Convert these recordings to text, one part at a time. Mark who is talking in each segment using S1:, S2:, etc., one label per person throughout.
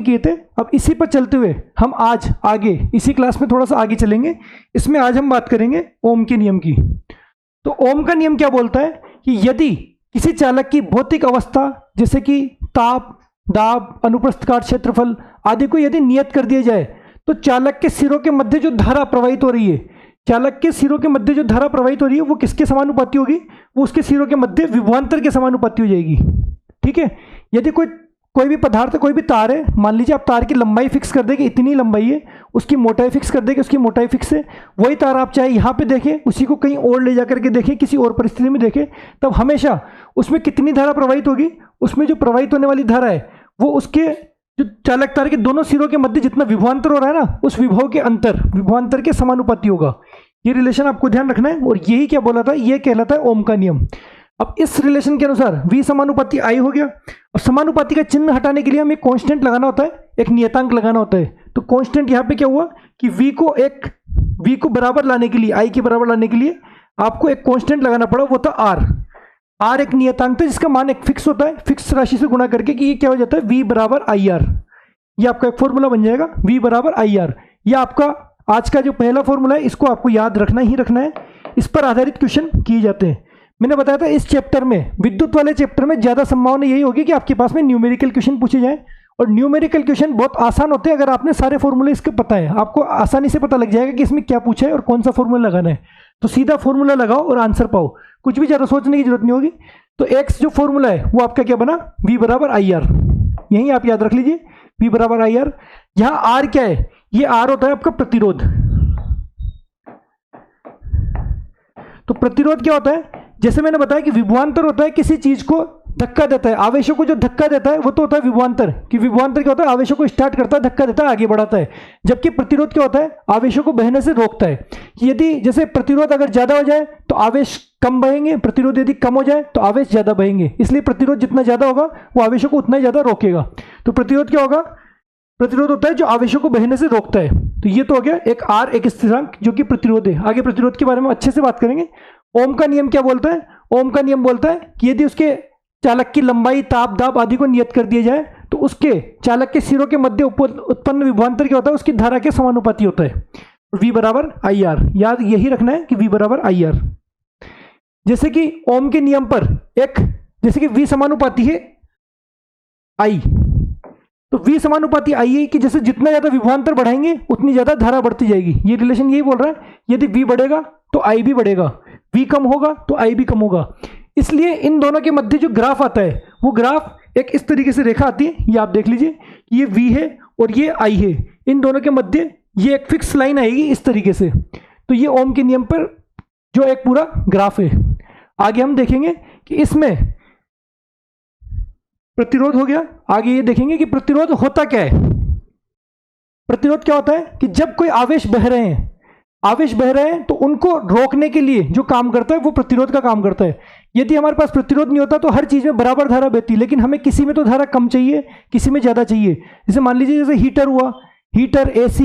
S1: में किए थे। अब इसी पर चलते हुए हम आज आगे इसी क्लास में थोड़ा सा आगे चलेंगे। इसमें आज हम बात करेंगे ओम के नियम की। तो ओम का नियम क्या बोलता है कि यदि किसी चालक की भौतिक अवस्था जैसे कि ताप, दाब, अनुप्रस्थ काट क्षेत्रफल आदि को यदि नियत कर दिया जाए तो चालक के सिरों के मध्य जो धारा प्रवाहित हो रही है, चालक के सिरों के मध्य जो धारा प्रवाहित हो रही है वो किसके समानुपाती होगी? वो उसके सिरों के मध्य विभवांतर के समानुपाती हो जाएगी। ठीक है। यदि कोई भी पदार्थ, कोई भी तार है, मान लीजिए आप तार की लंबाई फिक्स कर देंगे, इतनी लंबाई है, उसकी मोटाई फिक्स कर देंगे, उसकी मोटाई फिक्स है, वही तार आप चाहे यहाँ पे देखें, उसी को कहीं और ले जाकर के देखें, किसी और परिस्थिति में देखें, तब हमेशा उसमें कितनी धारा प्रवाहित होगी? उसमें जो प्रवाहित होने वाली धारा है वो उसके जो चालक तार के दोनों सिरों के मध्य जितना विभवांतर हो रहा है ना, उस विभव के अंतर, विभवांतर के समानुपाती होगा। ये रिलेशन आपको ध्यान रखना है। और यही क्या बोला था? ये कहलाता है ओम का नियम। अब इस रिलेशन के अनुसार V समानुपाती I हो गया। अब समानुपाती का चिन्ह हटाने के लिए हमें कांस्टेंट लगाना होता है, एक नियतांक लगाना होता है। तो कांस्टेंट यहाँ पे क्या हुआ कि V को बराबर लाने के लिए, I के बराबर लाने के लिए आपको एक कांस्टेंट लगाना पड़ा, वो था R एक नियतांक था जिसका मान एक फिक्स होता है, फिक्स राशि से गुणा करके कि ये क्या हो जाता है? V बराबर IR। ये आपका एक फॉर्मूला बन जाएगा, V बराबर IR। ये आपका आज का जो पहला फॉर्मूला है, इसको आपको याद रखना ही रखना है। इस पर आधारित क्वेश्चन किए जाते हैं। मैंने बताया था इस चैप्टर में, विद्युत वाले चैप्टर में ज़्यादा संभावना यही होगी कि आपके पास में न्यूमेरिकल क्वेश्चन पूछे जाएं। और न्यूमेरिकल क्वेश्चन बहुत आसान होते हैं अगर आपने सारे फॉर्मूले इसके पता है, आपको आसानी से पता लग जाएगा कि इसमें क्या पूछा है और कौन सा फॉर्मूला लगाना है। तो सीधा फॉर्मूला लगाओ और आंसर पाओ, कुछ भी ज़्यादा सोचने की जरूरत नहीं होगी। तो एक्स जो फॉर्मूला है वो आपका क्या बना? V बराबर IR। यही आप याद रख लीजिए, V बराबर IR। यहाँ R क्या है? ये R होता है आपका प्रतिरोध। तो प्रतिरोध क्या होता है? जैसे मैंने बताया कि विभवांतर होता है किसी चीज को धक्का देता है, आवेशों को जो धक्का देता है वो तो होता है विभवांतर। कि विभवांतर क्या होता है? आवेशों को स्टार्ट करता है, धक्का देता है, आगे बढ़ाता है। जबकि प्रतिरोध क्या होता है? आवेशों को बहने से रोकता है। यदि जैसे प्रतिरोध अगर ज्यादा हो जाए तो आवेश कम बहेंगे, प्रतिरोध यदि कम हो जाए तो आवेश ज्यादा बहेंगे। इसलिए प्रतिरोध जितना ज्यादा होगा वो आवेशों को उतना ही ज्यादा रोकेगा। तो प्रतिरोध क्या होगा? प्रतिरोध होता है जो आवेशों को बहने से रोकता है। तो ये तो हो गया एक R, एक स्थिरांक जो कि प्रतिरोध है। आगे प्रतिरोध के बारे में अच्छे से बात करेंगे। ओम का नियम क्या बोलता है? ओम का नियम बोलता है कि यदि उसके चालक की लंबाई, ताप, दाब आदि को नियत कर दिया जाए तो उसके चालक के सिरों के मध्य उत्पन्न विभवांतर क्या होता है? उसकी धारा के समानुपाती होता है। V बराबर IR। याद यही रखना है कि V बराबर IR। जैसे कि ओम के नियम पर जैसे कि V समानुपाती है I, तो V समानुपाती I है कि जैसे जितना ज्यादा विभवांतर बढ़ाएंगे उतनी ज्यादा धारा बढ़ती जाएगी। ये रिलेशन यही बोल रहा है, यदि V बढ़ेगा तो I भी बढ़ेगा, V कम होगा तो I भी कम होगा। इसलिए इन दोनों के मध्य जो ग्राफ आता है वो ग्राफ एक इस तरीके से रेखा आती है, ये आप देख लीजिए, ये V है और ये I है। इन दोनों के मध्य ये एक फिक्स लाइन आएगी इस तरीके से। तो ये ओम के नियम पर जो एक पूरा ग्राफ है। आगे हम देखेंगे कि इसमें प्रतिरोध हो गया। आगे ये देखेंगे कि प्रतिरोध होता क्या है। प्रतिरोध क्या होता है कि जब कोई आवेश बह रहे हैं तो उनको रोकने के लिए जो काम करता है वो प्रतिरोध का काम करता है। यदि हमारे पास प्रतिरोध नहीं होता तो हर चीज में बराबर धारा बहती, लेकिन हमें किसी में तो धारा कम चाहिए, किसी में ज्यादा चाहिए। जैसे मान लीजिए जैसे हीटर हुआ, हीटर, AC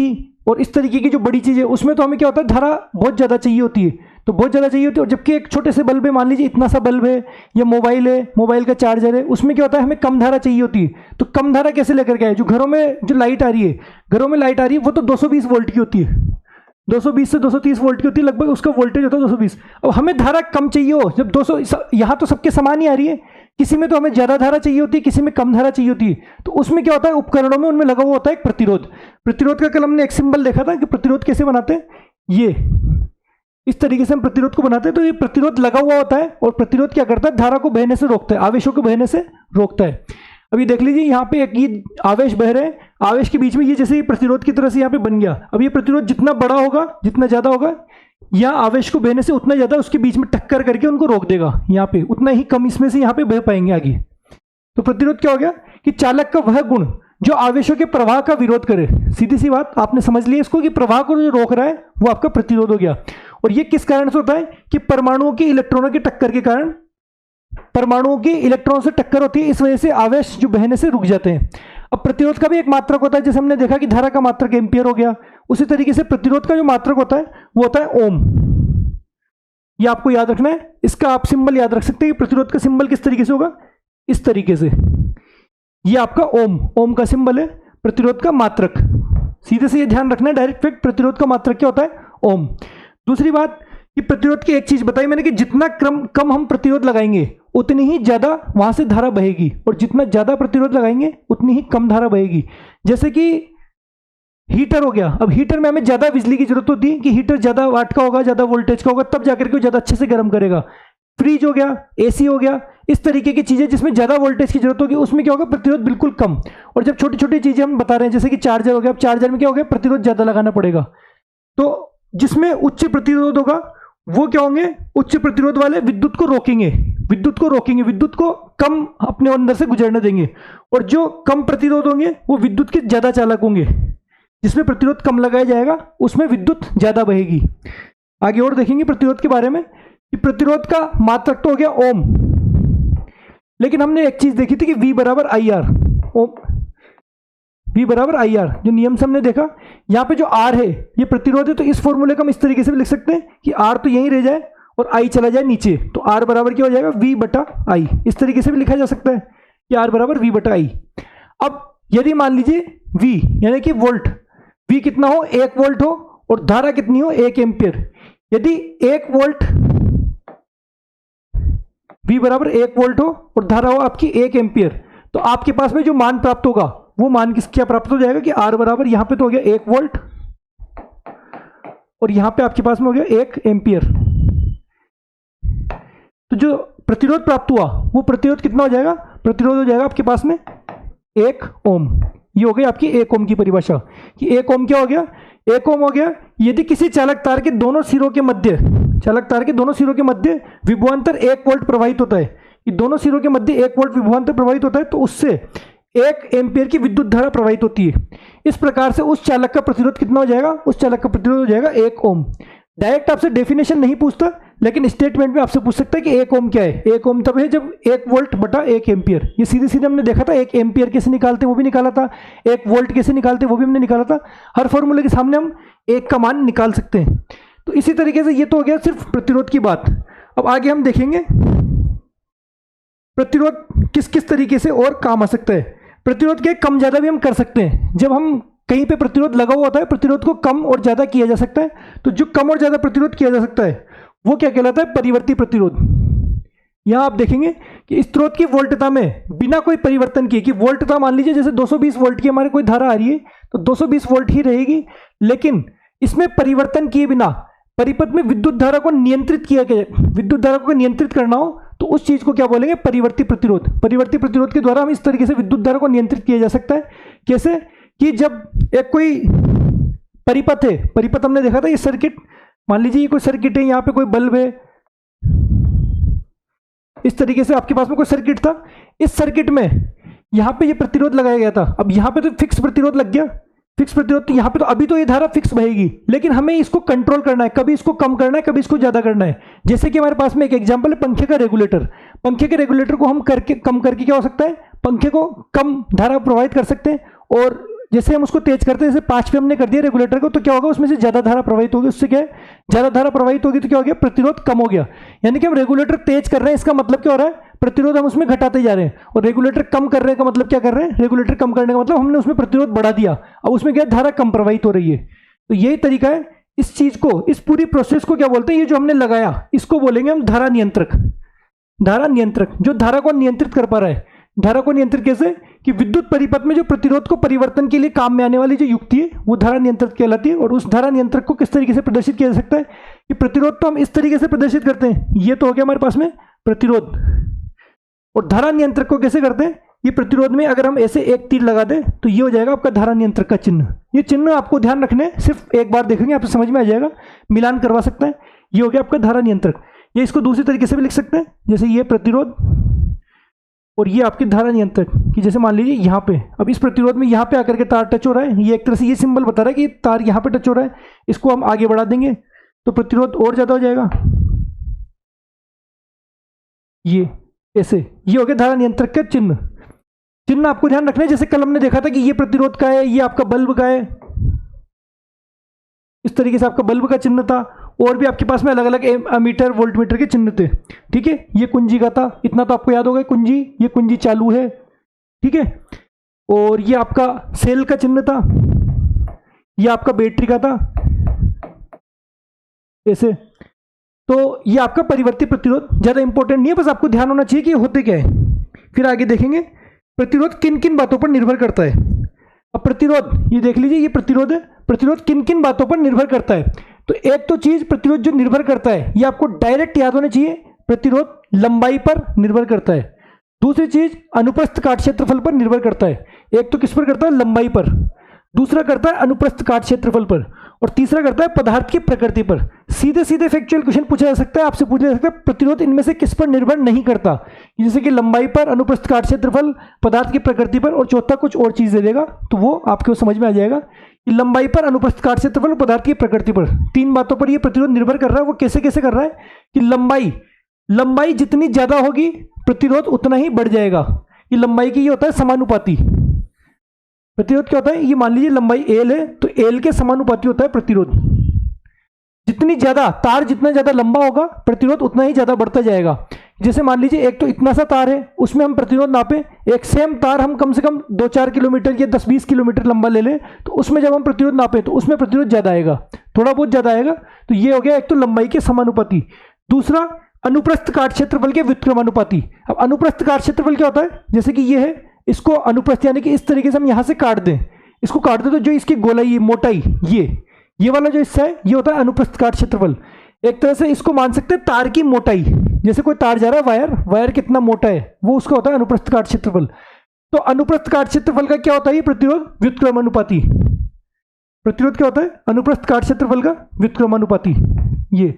S1: और इस तरीके की जो बड़ी चीज है उसमें तो हमें क्या होता है? धारा बहुत ज्यादा चाहिए होती है। तो बहुत ज़्यादा चाहिए होती है। और जबकि एक छोटे से बल्ब है, मान लीजिए इतना सा बल्ब है, या मोबाइल है, मोबाइल का चार्जर है, उसमें क्या होता है, हमें कम धारा चाहिए होती है। तो कम धारा कैसे लेकर के आए? जो घरों में जो लाइट आ रही है, घरों में लाइट आ रही है, वो तो 220 वोल्ट की होती है, 220 से 230 वोल्ट की होती है लगभग, उसका वोल्टेज होता है 220। अब हमें धारा कम चाहिए हो, जब 200, यहाँ तो सबके समान ही आ रही है, किसी में तो हमें ज़्यादा धारा चाहिए होती है, किसी में कम धारा चाहिए होती है। तो उसमें क्या होता है, उपकरणों में उनमें लगा हुआ होता है एक प्रतिरोध। प्रतिरोध का कल हमने एक सिंबल देखा था कि प्रतिरोध कैसे बनाते हैं, ये इस तरीके से हम प्रतिरोध को बनाते हैं। तो ये प्रतिरोध लगा हुआ होता है, और प्रतिरोध क्या करता है, धारा को बहने से रोकता है, आवेशों को बहने से रोकता है। अभी देख लीजिए यहाँ पे एक ये आवेश बह रहे हैं, आवेश के बीच में ये जैसे प्रतिरोध की तरह से यहाँ पे बन गया। अब ये प्रतिरोध जितना बड़ा होगा, जितना ज्यादा होगा, यहाँ आवेश को बहने से उतना ज्यादा उसके बीच में टक्कर करके उनको रोक देगा, यहाँ पे उतना ही कम इसमें से यहाँ पे बह पाएंगे आगे। तो प्रतिरोध क्या हो गया कि चालक का वह गुण जो आवेशों के प्रवाह का विरोध करे। सीधी सी बात, आपने समझ लिया इसको कि प्रवाह को जो रोक रहा है वो आपका प्रतिरोध हो गया। और ये किस कारण से होता है कि परमाणुओं की इलेक्ट्रॉनों की टक्कर के कारण, परमाणुओं की इलेक्ट्रॉन से टक्कर होती है, इस वजह से आवेश जो बहने से रुक जाते हैं। अब प्रतिरोध का भी एक मात्रक होता है, जैसे हमने देखा कि धारा का मात्रक एम्पियर हो गया, उसी तरीके से प्रतिरोध का जो मात्रक होता है वो होता है ओम। ये आपको याद रखना है, इसका आप सिंबल याद रख सकते हैं कि प्रतिरोध का सिंबल किस तरीके से होगा, इस तरीके से। ये आपका ओम, ओम का सिंबल है प्रतिरोध का मात्रक। सीधे से ये ध्यान रखना है, डायरेक्ट फैक्ट, प्रतिरोध का मात्रक क्या होता है, ओम। दूसरी बात कि प्रतिरोध की एक चीज बताई मैंने कि जितना कम हम प्रतिरोध लगाएंगे उतनी ही ज्यादा वहां से धारा बहेगी, और जितना ज्यादा प्रतिरोध लगाएंगे उतनी ही कम धारा बहेगी। जैसे कि हीटर हो गया, अब हीटर में हमें ज्यादा बिजली की जरूरत होती है कि हीटर ज्यादा वाट का होगा, ज्यादा वोल्टेज का होगा, तब जाकर के ज्यादा अच्छे से गर्म करेगा। फ्रिज हो गया, एसी हो गया, इस तरीके की चीजें जिसमें ज्यादा वोल्टेज की जरूरत होगी उसमें क्या होगा, प्रतिरोध बिल्कुल कम। और जब छोटी छोटी चीजें हम बता रहे हैं, जैसे कि चार्जर हो गया, अब चार्जर में क्या हो गया, प्रतिरोध ज्यादा लगाना पड़ेगा। तो जिसमें उच्च प्रतिरोध होगा वो क्या होंगे, उच्च प्रतिरोध वाले विद्युत को रोकेंगे, विद्युत को रोकेंगे, विद्युत को कम अपने अंदर से गुजरने देंगे। और जो कम प्रतिरोध होंगे वो विद्युत के ज्यादा चालक होंगे, जिसमें प्रतिरोध कम लगाया जाएगा उसमें विद्युत ज्यादा बहेगी। आगे और देखेंगे प्रतिरोध के बारे में कि प्रतिरोध का मात्रक तो हो गया ओम, लेकिन हमने एक चीज देखी थी कि V बराबर आई आर, V बराबर आई आर, जो नियम से हमने देखा। यहाँ पे जो R है ये प्रतिरोध है, तो इस फॉर्मूले को हम इस तरीके से भी लिख सकते हैं कि R तो यहीं रह जाए और I चला जाए नीचे, तो R बराबर क्या हो जाएगा, V बटा आई। इस तरीके से भी लिखा जा सकता है कि R बराबर V बटा आई। अब यदि मान लीजिए V यानी कि वोल्ट, V कितना हो, 1 वोल्ट हो, और धारा कितनी हो, 1 एम्पियर। यदि 1 वोल्ट, V बराबर 1 वोल्ट हो और धारा हो आपकी 1 एम्पियर, तो आपके पास में जो मान प्राप्त होगा वो मान क्या प्राप्त हो जाएगा कि R बराबर यहां पे तो हो गया 1 वोल्ट, और यहां पे आपके पास में हो गया 1 एम्पियर। तो जो प्रतिरोध प्राप्त हुआ वो प्रतिरोध कितना हो जाएगा, प्रतिरोध हो जाएगा आपके पास में 1 ओम। ये हो गई आपकी 1 ओम की परिभाषा कि 1 ओम क्या हो गया, 1 ओम हो गया यदि किसी चालक तार के दोनों सिरों के मध्य, चालक तार के दोनों सिरों के मध्य विभवांतर 1 वोल्ट प्रवाहित होता है, कि दोनों सिरों के मध्य 1 वोल्ट विभवांतर प्रवाहित होता है, तो उससे 1 एम्पियर की विद्युत धारा प्रवाहित होती है। इस प्रकार से उस चालक का प्रतिरोध कितना हो जाएगा, उस चालक का प्रतिरोध हो जाएगा 1 ओम। डायरेक्ट आपसे डेफिनेशन नहीं पूछता, लेकिन स्टेटमेंट में आपसे पूछ सकता है कि 1 ओम क्या है। 1 ओम तब है जब 1 वोल्ट बटा 1 एम्पियर। ये सीधे सीधे हमने देखा था, 1 एम्पियर कैसे निकालते वो भी निकाला था, 1 वोल्ट कैसे निकालते वो भी हमने निकाला था। हर फॉर्मूले के सामने हम 1 का मान निकाल सकते हैं। तो इसी तरीके से ये तो हो गया सिर्फ प्रतिरोध की बात। अब आगे हम देखेंगे प्रतिरोध किस किस तरीके से और काम आ सकता है। प्रतिरोध के कम ज्यादा भी हम कर सकते हैं। जब हम कहीं पे प्रतिरोध लगा हुआ होता है, प्रतिरोध को कम और ज्यादा किया जा सकता है। तो जो कम और ज्यादा प्रतिरोध किया जा सकता है वो क्या कहलाता है, परिवर्ती प्रतिरोध। यहां आप देखेंगे कि स्रोत की वोल्टता में बिना कोई परिवर्तन किए, कि वोल्टता मान लीजिए जैसे 220 वोल्ट की हमारे कोई धारा आ रही है तो 220 वोल्ट ही रहेगी, लेकिन इसमें परिवर्तन किए बिना परिपथ में विद्युत धारा को नियंत्रित किया गया, विद्युत धारा को नियंत्रित करना हो तो उस चीज को क्या बोलेंगे, परिवर्ती प्रतिरोध। परिवर्ती प्रतिरोध के द्वारा हम इस तरीके से विद्युत धारा को नियंत्रित किया जा सकता है। कैसे कि जब एक कोई परिपथ है, परिपथ हमने देखा था, ये सर्किट मान लीजिए ये कोई सर्किट है, यहाँ पे कोई बल्ब है, इस तरीके से आपके पास में कोई सर्किट था। इस सर्किट में यहाँ पे ये प्रतिरोध लगाया गया था। अब यहाँ पे तो फिक्स प्रतिरोध लग गया, फिक्स प्रतिरोध, तो यहाँ पे तो अभी तो ये धारा फिक्स बहेगी, लेकिन हमें इसको कंट्रोल करना है, कभी इसको कम करना है, कभी इसको ज्यादा करना है। जैसे कि हमारे पास में एक एग्जांपल है पंखे का रेगुलेटर। पंखे के रेगुलेटर को हम कम करके क्या हो सकता है, पंखे को कम धारा प्रवाहित कर सकते हैं और जैसे हम उसको तेज करते हैं, जैसे 5 पे हमने कर दिया रेगुलेटर को, तो क्या होगा, उसमें से ज़्यादा धारा प्रवाहित होगी। उससे क्या है, ज़्यादा धारा प्रवाहित होगी तो क्या हो गया, प्रतिरोध कम हो गया। यानी कि हम रेगुलेटर तेज कर रहे हैं, इसका मतलब क्या हो रहा है, प्रतिरोध हम उसमें घटाते जा रहे हैं। और रेगुलेटर कम कर रहे हैं का मतलब क्या कर रहे हैं, रेगुलेटर कम करने का मतलब हमने उसमें प्रतिरोध बढ़ा दिया, अब उसमें क्या धारा कम प्रवाहित हो रही है। तो यही तरीका है। इस चीज को, इस पूरी प्रोसेस को क्या बोलते हैं, ये जो हमने लगाया इसको बोलेंगे हम धारा नियंत्रक। धारा नियंत्रक जो धारा को नियंत्रित कर पा रहा है। धारा को नियंत्रित कैसे, कि विद्युत परिपथ में जो प्रतिरोध को परिवर्तन के लिए काम में आने वाली जो युक्ति है वो धारा नियंत्रक कहलाती है। और उस धारा नियंत्रक को किस तरीके से प्रदर्शित किया जा सकता है, कि प्रतिरोध तो हम इस तरीके से प्रदर्शित करते हैं, ये तो हो गया हमारे पास में प्रतिरोध। और धारा नियंत्रक को कैसे करते हैं, ये प्रतिरोध में अगर हम ऐसे एक तीर लगा दें तो ये हो जाएगा आपका धारा नियंत्रक का चिन्ह। ये चिन्ह आपको ध्यान रखने, सिर्फ एक बार देखेंगे आपको समझ में आ जाएगा, मिलान करवा सकता है। ये हो गया आपका धारा नियंत्रक। ये इसको दूसरी तरीके से भी लिख सकते हैं, जैसे ये प्रतिरोध और ये आपकी धारा नियंत्रक कि जैसे मान लीजिए यहाँ पे, अब इस प्रतिरोध में यहाँ पे आकर के तार टच हो रहा है, ये एक तरह से ये सिंबल बता रहा है कि तार यहाँ पे टच हो रहा है, इसको हम आगे बढ़ा देंगे तो प्रतिरोध और ज्यादा हो जाएगा। ये ऐसे, ये हो गया धारा नियंत्रक का चिन्ह। चिन्ह आपको ध्यान रखना है, जैसे कल हमने देखा था कि ये प्रतिरोध का है, ये आपका बल्ब का है, इस तरीके से आपका बल्ब का चिन्ह था। और भी आपके पास में अलग अलग मीटर वोल्ट मीटर के चिन्ह थे, ठीक है। ये कुंजी का था, इतना तो आपको याद होगा, कुंजी, ये कुंजी चालू है, ठीक है। और ये आपका सेल का चिन्ह था, ये आपका बैटरी का था, ऐसे। तो ये आपका परिवर्ती प्रतिरोध ज्यादा इंपॉर्टेंट नहीं है, बस आपको ध्यान होना चाहिए कि होते क्या है। फिर आगे देखेंगे प्रतिरोध किन किन बातों पर निर्भर करता है। अब प्रतिरोध, ये देख लीजिए, ये प्रतिरोध है, प्रतिरोध किन किन बातों पर निर्भर करता है। तो एक तो चीज प्रतिरोध जो निर्भर करता है, ये आपको डायरेक्ट याद होना चाहिए, प्रतिरोध लंबाई पर निर्भर करता है। दूसरी चीज अनुप्रस्थ काट क्षेत्रफल पर निर्भर करता है। एक तो किस पर करता है, लंबाई पर, दूसरा करता है अनुप्रस्थ काट क्षेत्रफल पर, और तीसरा करता है पदार्थ की प्रकृति पर। सीधे सीधे फैक्चुअल क्वेश्चन पूछा जा सकता है, आपसे पूछा जा सकता है प्रतिरोध इनमें से किस पर निर्भर नहीं करता, जैसे कि लंबाई पर, अनुप्रस्थ काट क्षेत्रफल, पदार्थ की प्रकृति पर, और चौथा कुछ और चीज दे देगा, तो वो आपको समझ में आ जाएगा कि लंबाई पर, अनुप्रस्थ काट क्षेत्रफल और पदार्थ की प्रकृति पर, तीन बातों पर ये प्रतिरोध निर्भर कर रहा है। वो कैसे कैसे कर रहा है, कि लंबाई जितनी ज्यादा होगी प्रतिरोध उतना ही बढ़ जाएगा। ये लंबाई की ये होता है समानुपाती। प्रतिरोध क्या होता है, ये मान लीजिए लंबाई एल है, तो एल के समानुपाती होता है प्रतिरोध। जितनी ज्यादा तार, जितना ज्यादा लंबा होगा प्रतिरोध उतना ही ज्यादा बढ़ता जाएगा। जैसे मान लीजिए एक तो इतना सा तार है, उसमें हम प्रतिरोध नापे, एक सेम तार हम कम से कम 2-4 किलोमीटर या 10-20 किलोमीटर लंबा ले लें, तो उसमें जब हम प्रतिरोध नापे तो उसमें प्रतिरोध ज्यादा आएगा, थोड़ा बहुत ज्यादा आएगा। तो ये हो गया एक तो लंबाई के समानुपाती। दूसरा अनुप्रस्थ काट क्षेत्रफल के व्युत्क्रमानुपाती। अब अनुप्रस्थ काट क्षेत्रफल क्या होता है, जैसे कि ये है, इसको अनुप्रस्थ यानी कि इस तरीके से हम यहां से काट दें, इसको काट दें तो जो इसकी गोलाई, मोटाई, ये वाला जो हिस्सा है, ये होता है अनुप्रस्थ काट क्षेत्रफल। एक तरह से इसको मान सकते हैं तार की मोटाई, जैसे कोई तार जा रहा है, वायर कितना मोटा है, वो उसका होता है अनुप्रस्थ काट क्षेत्रफल। तो अनुप्रस्थ काट क्षेत्रफल का क्या होता है, ये प्रतिरोध व्युत्क्रमानुपाती। प्रतिरोध क्या होता है, अनुप्रस्थ काट क्षेत्रफल का व्युत्क्रमानुपाती। ये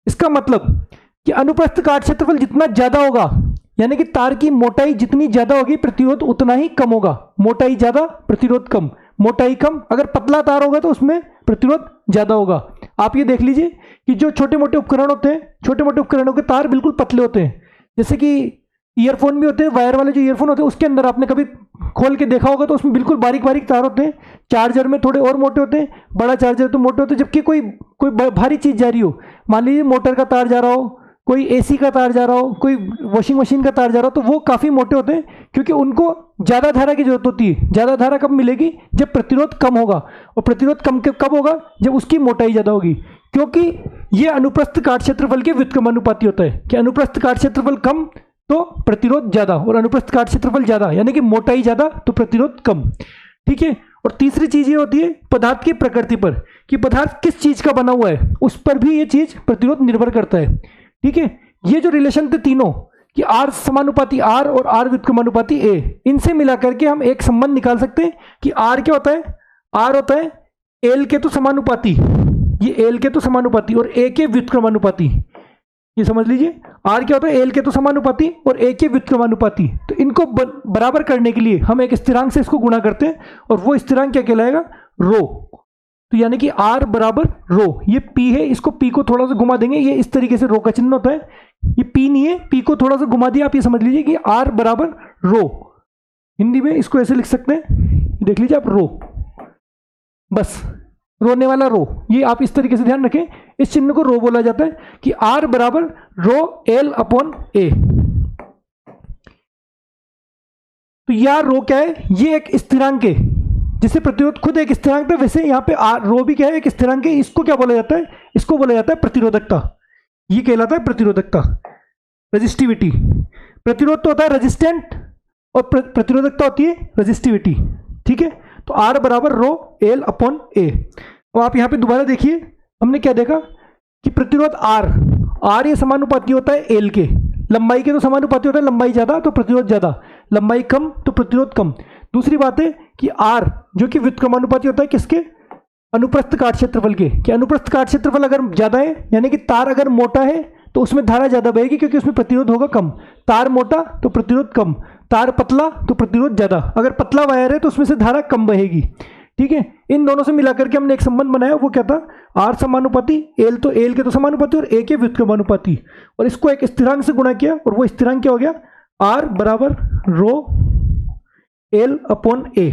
S1: इसका मतलब कि अनुप्रस्थ काट क्षेत्रफल जितना ज्यादा होगा, यानी कि तार की मोटाई जितनी ज्यादा होगी प्रतिरोध उतना ही कम होगा। मोटाई ज्यादा, प्रतिरोध कम, मोटाई कम। अगर पतला तार होगा तो उसमें प्रतिरोध ज्यादा होगा। आप ये देख लीजिए कि जो छोटे मोटे उपकरण होते हैं, छोटे मोटे उपकरणों के तार बिल्कुल पतले होते हैं, जैसे कि ईयरफोन भी होते हैं, वायर वाले जो ईयरफोन होते हैं उसके अंदर आपने कभी खोल के देखा होगा तो उसमें बिल्कुल बारीक बारीक तार होते हैं। चार्जर में थोड़े और मोटे होते हैं, बड़ा चार्जर तो मोटे होते हैं। जबकि कोई भारी चीज जा रही हो, मान लीजिए मोटर का तार जा रहा हो, कोई एसी का तार जा रहा हो, कोई वॉशिंग मशीन का तार जा रहा हो, तो वो काफ़ी मोटे होते हैं, क्योंकि उनको ज़्यादा धारा की जरूरत होती है। ज़्यादा धारा कब मिलेगी, जब प्रतिरोध कम होगा। और प्रतिरोध कम कब होगा, जब उसकी मोटाई ज़्यादा होगी, क्योंकि ये अनुप्रस्थ काट क्षेत्रफल के व्युत्क्रमानुपाती होता है कि अनुप्रस्थ काट क्षेत्रफल कम तो प्रतिरोध ज़्यादा, और अनुप्रस्थ काट क्षेत्रफल ज़्यादा यानी कि मोटाई ज़्यादा तो प्रतिरोध कम, ठीक है। और तीसरी चीज़ ये होती है पदार्थ की प्रकृति पर, कि पदार्थ किस चीज़ का बना हुआ है, उस पर भी ये चीज़ प्रतिरोध निर्भर करता है, ठीक है। ये जो रिलेशन थे तीनों, कि R समानुपाती R और R व्युत्क्रमानुपाती A, इनसे मिला करके हम एक संबंध निकाल सकते हैं कि R क्या होता है, R होता है L के तो समानुपाती, ये L के तो समानुपाती और A के व्युत्क्रमानुपाती। ये समझ लीजिए, R क्या होता है, L के तो समानुपाती और A के व्युत्क्रमानुपाती। तो इनको बराबर करने के लिए हम एक स्थिरांक से इसको गुणा करते हैं, और वो स्थिरांक क्या कहलाएगा, रो। तो यानी कि R बराबर रो, ये P है, इसको P को थोड़ा सा घुमा देंगे, ये इस तरीके से रो का चिन्ह होता है, ये P नहीं है, P को थोड़ा सा घुमा दिया, आप ये समझ लीजिए कि R बराबर रो। हिंदी में इसको ऐसे लिख सकते हैं, देख लीजिए आप रो, बस रोने वाला रो, ये आप इस तरीके से ध्यान रखें, इस चिन्ह को रो बोला जाता है कि R बराबर रो L अपॉन A। तो यह रो क्या है, ये एक स्थिरांक है, जिसे प्रतिरोध खुद एक स्थिरांक था, वैसे यहाँ पे रो भी क्या है, एक स्थिरांक है। इसको क्या बोला जाता है, इसको बोला जाता है प्रतिरोधकता, ये कहलाता है प्रतिरोधकता, रेजिस्टिविटी। प्रतिरोध तो होता है रेजिस्टेंट और प्रतिरोधकता होती है रेजिस्टिविटी, ठीक है। तो R बराबर रो L अपॉन A। और आप यहाँ पे दोबारा देखिए, हमने क्या देखा कि प्रतिरोध R ये समानुपाती होता है L के, लंबाई के तो समानुपाती होता है, लंबाई ज्यादा तो प्रतिरोध ज्यादा, लंबाई कम तो प्रतिरोध कम। दूसरी बात है कि R जो कि व्युत्क्रमानुपाती होता है किसके, अनुप्रस्थ काट क्षेत्रफल के, कि अनुप्रस्थ काट क्षेत्रफल अगर ज्यादा है, यानी कि तार अगर मोटा है तो उसमें धारा ज्यादा बहेगी क्योंकि उसमें प्रतिरोध होगा कम, तार मोटा तो प्रतिरोध कम, तार पतला तो प्रतिरोध ज्यादा, अगर पतला वायर है तो उसमें से धारा कम बहेगी, ठीक है। इन दोनों से मिलाकर के हमने एक संबंध बनाया, वो क्या था, R समानुपाती L, तो L के तो समानुपाती और A के व्युत्क्रमानुपाती, और इसको एक स्थिरांक से गुणा किया और वो स्थिरांक क्या हो गया, R बराबर रो L अपॉन A।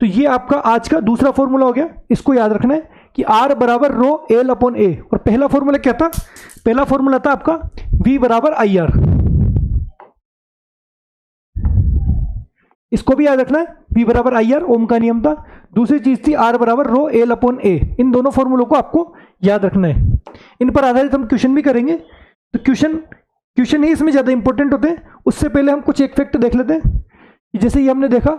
S1: तो ये आपका आज का दूसरा फॉर्मूला हो गया, इसको याद रखना है कि R बराबर रो L अपॉन A। और पहला फॉर्मूला क्या था, पहला फॉर्मूला था आपका V बराबर IR, इसको भी याद रखना है, V बराबर IR ओम का नियम था। दूसरी चीज थी R बराबर रो L अपॉन A। इन दोनों फॉर्मूलों को आपको याद रखना है, इन पर आधारित हम क्वेश्चन भी करेंगे। तो क्वेश्चन ही इसमें ज्यादा इंपॉर्टेंट होते हैं। उससे पहले हम कुछ एक फैक्ट देख लेते हैं, जैसे ये हमने देखा,